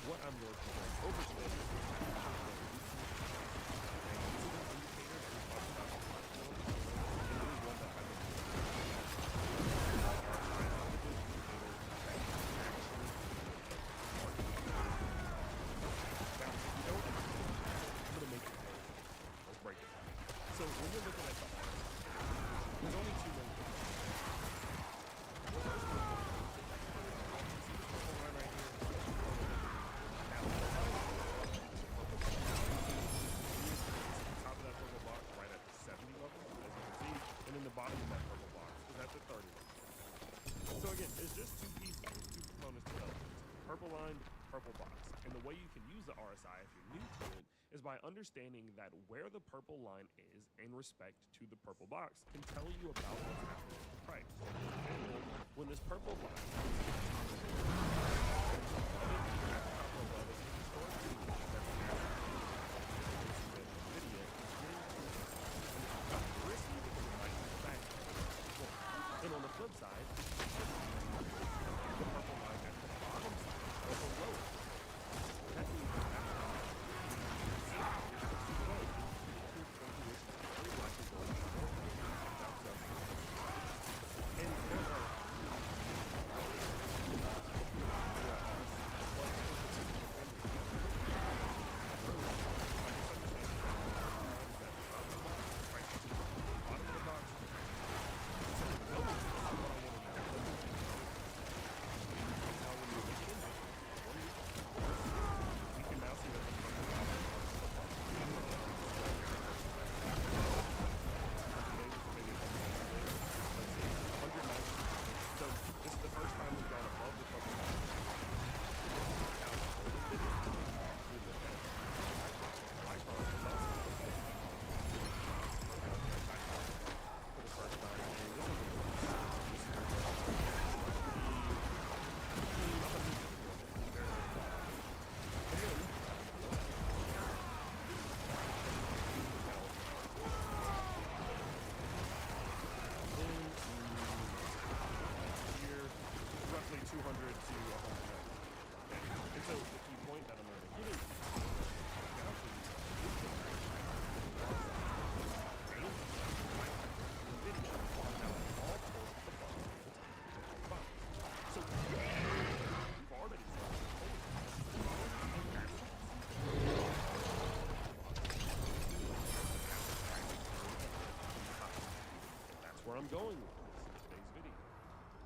what I'm going to go over today is so when you're looking at the art, there's only two main things. Bottom of that purple box is at the 30 level. So again, there's just two pieces, two components to those. Purple line, purple box. And the way you can use the RSI if you're new to it is by understanding that where the purple line is in respect to the purple box can tell you about what's happening with the price. And when this purple line and on the flip side, the purple line at the bottom side or below it. That means that and there are 200 to 100. And so the key point that I'm going to get into down for you is the fact that NVIDIA are now all towards the bottom of the top box. So we've already that's where I'm going with this in today's video.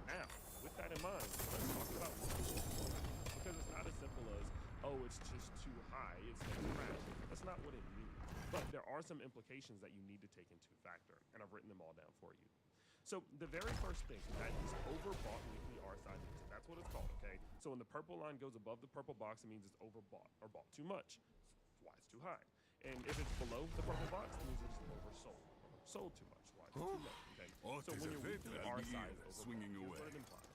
Now, with that in mind, let's talk about because it's not as simple as, oh, it's just too high, it's going to crash. That's not what it means. But there are some implications that you need to take into factor, and I've written them all down for you. So the very first thing, that is overbought weekly RSI means. That's what it's called, okay? So when the purple line goes above the purple box, it means it's overbought or bought too much. That's why it's too high. And if it's below the purple box, it means it's oversold. Sold too much. Why it's too low, okay? So when your weekly RSI is overbought, here's what it implies.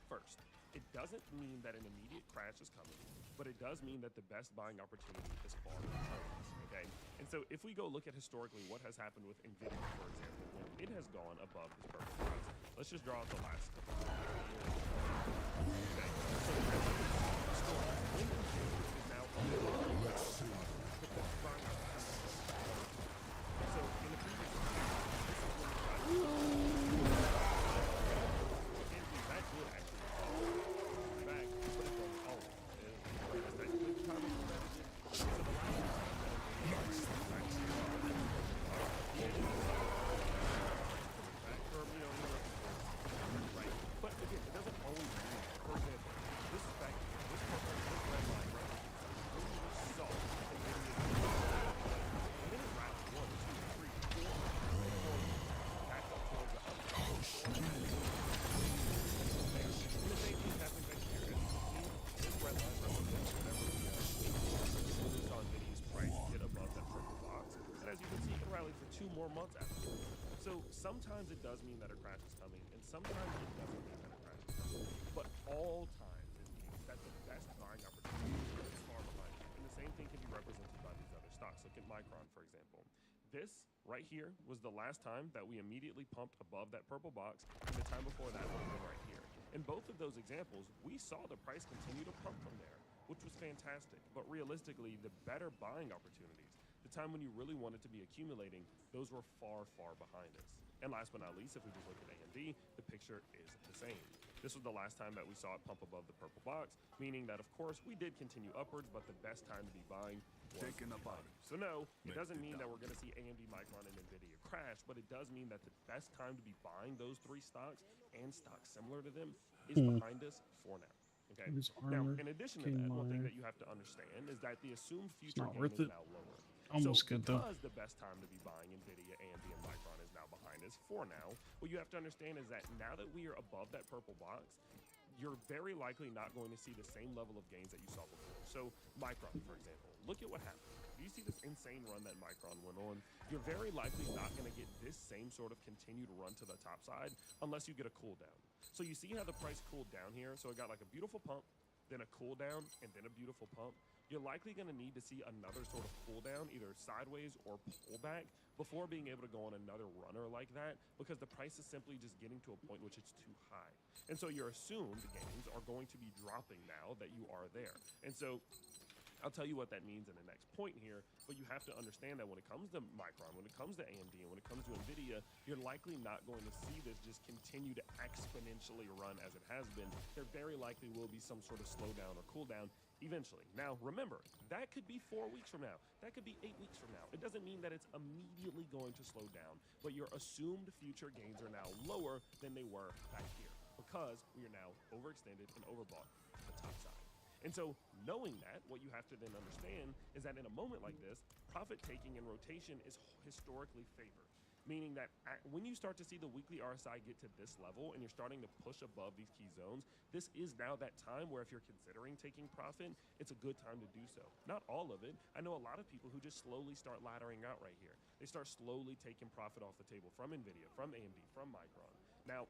First, it doesn't mean that an immediate crash is coming, but it does mean that the best buying opportunity is far behind us, okay? And so if we go look at historically what has happened with NVIDIA, for example, when it has gone above this purple box, let's just draw out the last couple of years. Okay, so when NVIDIA is now above the best buying opportunity. So in the previous year, this is when we got that good actually back, but it's going oh, that's that quick time of strategy. So the last right. But again, it doesn't always mean, for example, this is back this red line right here. We saw and then it wrapped 1, 2, 3, 4 back up towards the upper. And the same thing happened back here. As you can see, this red line represents whenever we saw NVIDIA's price get above that purple box. And as you can see, it rallied for 2 more months after that. So sometimes it does mean that a crash is coming, and sometimes it doesn't mean that a crash is coming. But all times it means that the best buying opportunity is far behind you. And the same thing can be represented by these other stocks. Look at Micron, for example. This right here was the last time that we immediately pumped above that purple box, and the time before that would have been right here. In both of those examples, we saw the price continue to pump from there, which was fantastic. But realistically, the better buying opportunities, the time when you really wanted to be accumulating, those were far, far behind us. And last but not least, if we just look at AMD, the picture is the same. This was the last time that we saw it pump above the purple box, meaning that, of course, we did continue upwards, but the best time to be buying was Taking a bite. So no, it doesn't mean that we're going to see AMD, Micron, and NVIDIA crash, but it does mean that the best time to be buying those 3 stocks and stocks similar to them is behind us for now. Okay. Now, in addition to that, one thing that you have to understand is that the assumed future gain is now lower. Almost so good though. Because the best time to be buying NVIDIA, AMD, and Micron is now behind us for now, what you have to understand is that now that we are above that purple box, you're very likely not going to see the same level of gains that you saw before. So Micron, for example, look at what happened. Do you see this insane run that Micron went on? You're very likely not going to get this same sort of continued run to the top side unless you get a cool down. So you see how the price cooled down here? So it got like a beautiful pump, then a cool down, and then a beautiful pump. You're likely going to need to see another sort of cool down, either sideways or pullback, before being able to go on another runner like that, because the price is simply just getting to a point which it's too high. And so your assumed gains are going to be dropping now that you are there. And so I'll tell you what that means in the next point here, but you have to understand that when it comes to Micron, when it comes to AMD, and when it comes to NVIDIA, you're likely not going to see this just continue to exponentially run as it has been. There very likely will be some sort of slowdown or cooldown eventually. Now, remember, that could be 4 weeks from now. That could be 8 weeks from now. It doesn't mean that it's immediately going to slow down, but your assumed future gains are now lower than they were back here because we are now overextended and overbought to the top side. And so knowing that, what you have to then understand is that in a moment like this, profit taking and rotation is historically favored. Meaning that when you start to see the weekly RSI get to this level and you're starting to push above these key zones, this is now that time where if you're considering taking profit, it's a good time to do so. Not all of it. I know a lot of people who just slowly start laddering out right here. They start slowly taking profit off the table from NVIDIA, from AMD, from Micron. Now,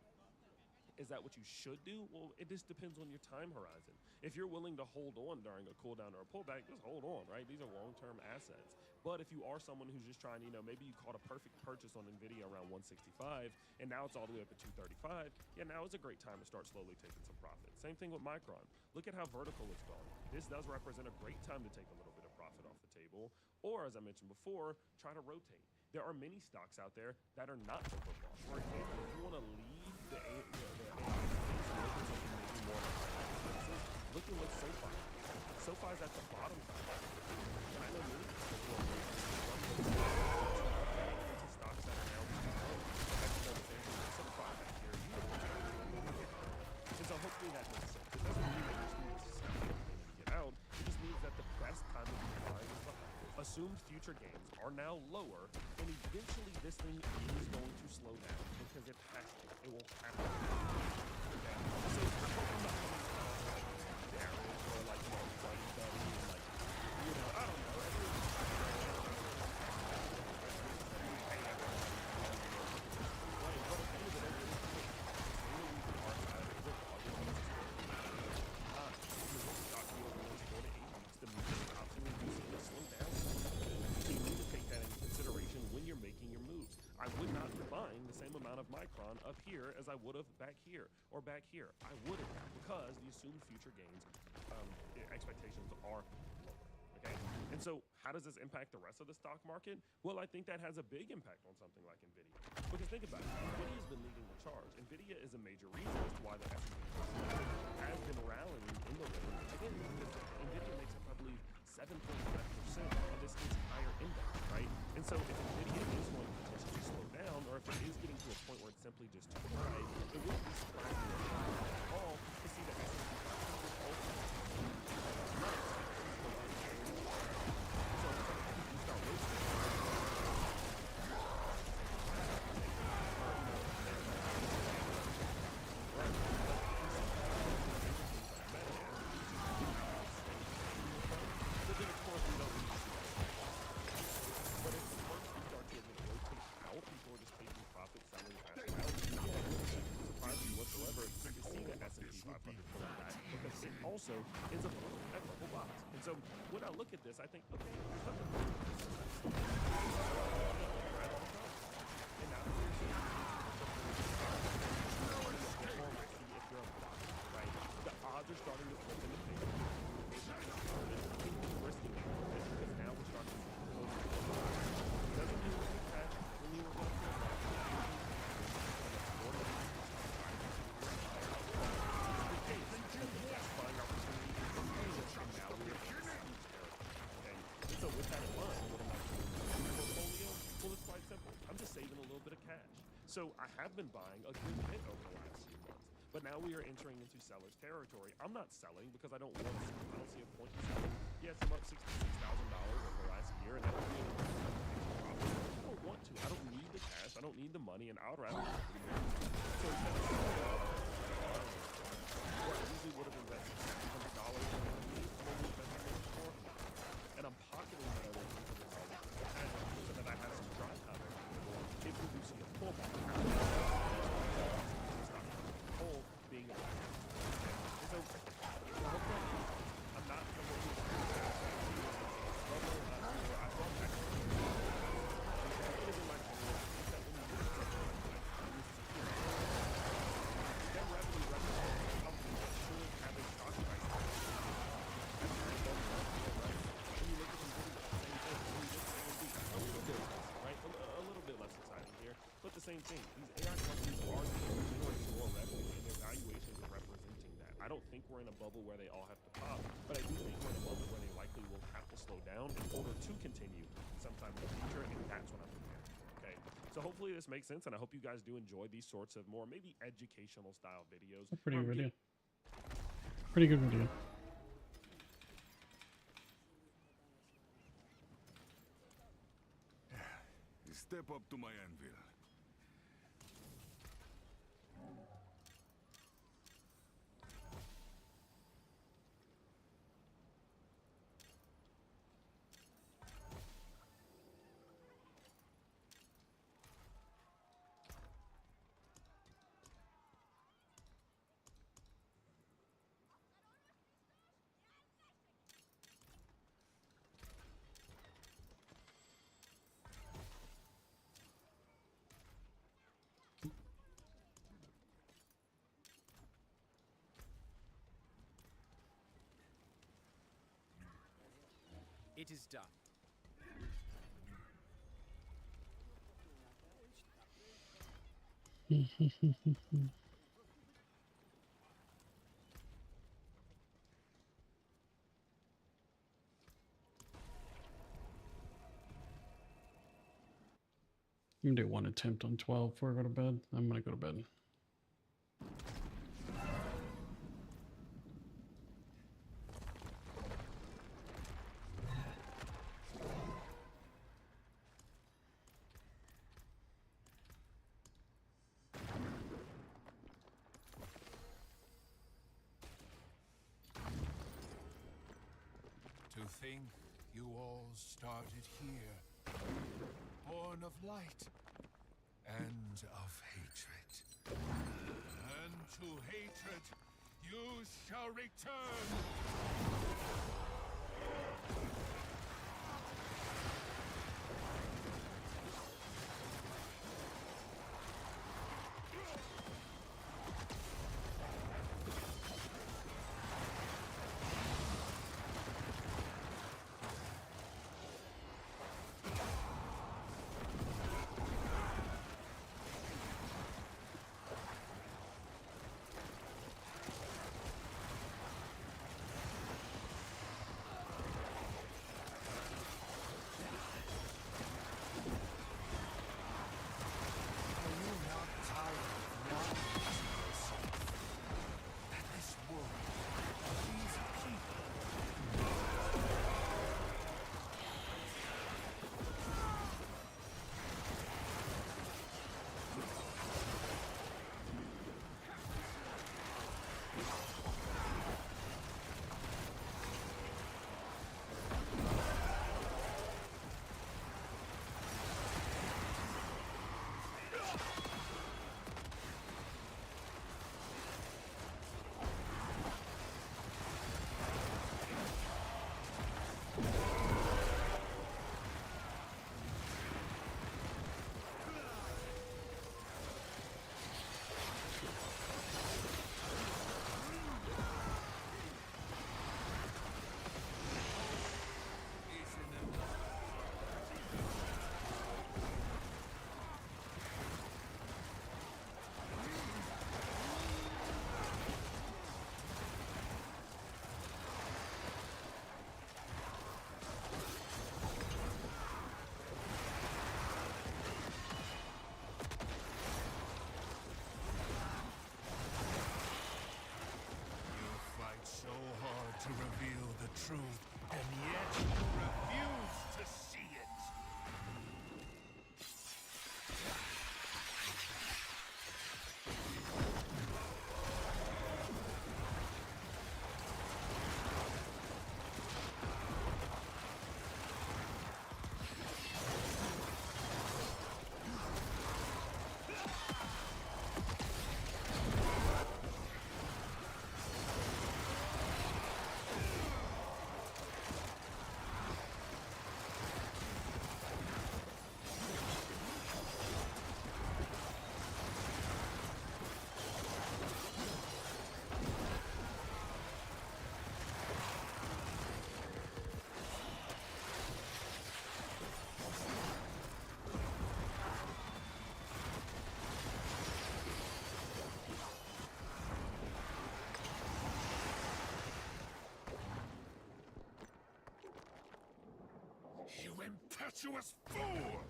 Is that what you should do? Well, it just depends on your time horizon. If you're willing to hold on during a cooldown or a pullback, just hold on, right? These are long-term assets. But if you are someone who's just trying, maybe you caught a perfect purchase on NVIDIA around 165, and now it's all the way up at 235, yeah, now is a great time to start slowly taking some profit. Same thing with Micron. Look at how vertical it's gone. This does represent a great time to take a little bit of profit off the table, or as I mentioned before, try to rotate. There are many stocks out there that are not overbought. For example, if you want to leave the AI space and look at something maybe more on higher expenses, look at what SoFi is. SoFi is at the bottom side. And I know many people who are into stocks that are now being low. I've done the same thing with SoFi back here. And so hopefully that makes sense. It doesn't mean that you just need to sell everything and get out. It just means that the best time to be buying is behind. Assumed future gains are now lower, and eventually this thing is going to slow down because it has to. It will have to. Okay? So I'm not coming from Darren or like Buddy and like, I don't know. I would not be buying the same amount of Micron up here as I would have back here or back here. I wouldn't, because the assumed future gains expectations are lower. Okay, and so how does this impact the rest of the stock market? Well, I think that has a big impact on something like NVIDIA. Because think about it, NVIDIA's been leading the charge. NVIDIA is a major reason as to why the S&P has been rallying in the range. Again, because NVIDIA makes up, I believe, 7.5% of this entire index, right? And so if NVIDIA is going to potentially slow down, or if it is getting to a point where it's simply just too high, it wouldn't be surprising at all to see the S&P 500 also. So if you start rotating, also ends up at double bottoms. And so when I look at this, I think, okay, there's nothing wrong with this. And now here's the if you're a bot, right? The odds are starting to flip in the favor. It's risking it because now we're starting to see the it doesn't mean we're going to crash when you were going to so with that in mind, what am I doing with my portfolio? Well, it's quite simple. I'm just saving a little bit of cash. So I have been buying a good bit over the last few months, but now we are entering into seller's territory. I'm not selling because I don't want to. I don't see a point in selling. Yes, I'm up $66,000 over the last year, and that would be a profit. I don't want to. I don't need the cash. I don't need the money, and I would rather. So instead of I usually would have invested $700 in money, I'm only investing $400. And I'm pocketing that other $300 so that I have some dry powder if we do see a pullback. Whole being a and so I'm not same thing. These AI companies are generating more revenue, and their valuations are representing that. I don't think we're in a bubble where they all have to pop, but I do think we're in a bubble where they likely will have to slow down in order to continue sometime in the future, and that's what I'm preparing for. Okay, so hopefully this makes sense, and I hope you guys do enjoy these sorts of more maybe educational style videos. A pretty good video. Pretty good video. Step up to my anvil. It is done. I'm gonna do one attempt on 12 before I go to bed. I'm gonna go to bed. To think you all started here, born of light and of hatred. And to hatred you shall return! To reveal the truth, and yet you refuse to see it. You impetuous fool!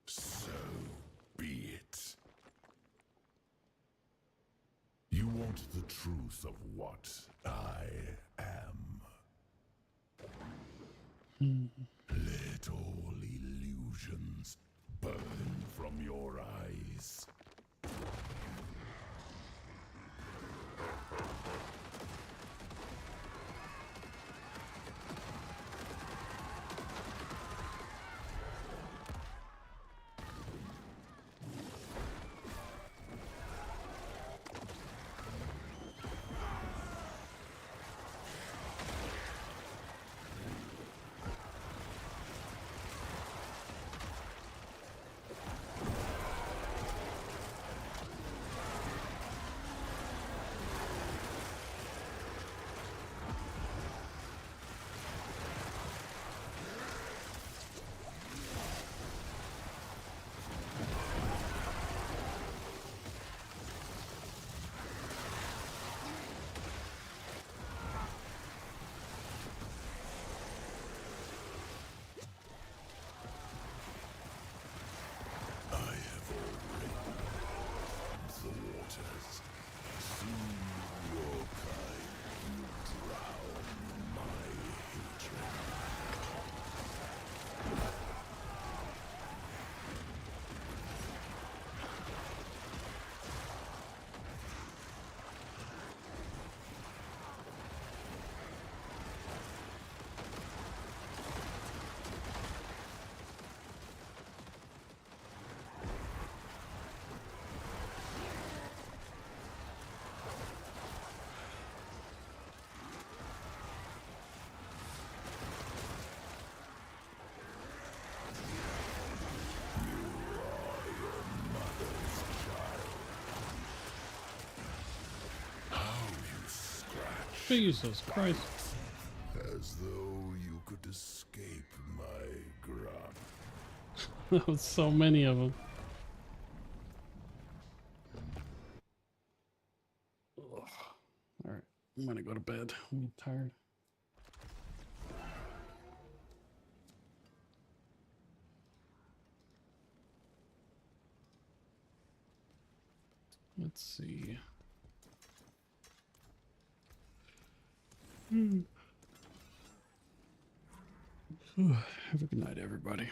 So be it. You want the truth of what I am. Let all illusions burn from your eyes. Jesus Christ. As though you could escape my grasp. That was so many of them. Alright, I'm gonna go to bed. I'm tired. Let's see. Have a good night, everybody.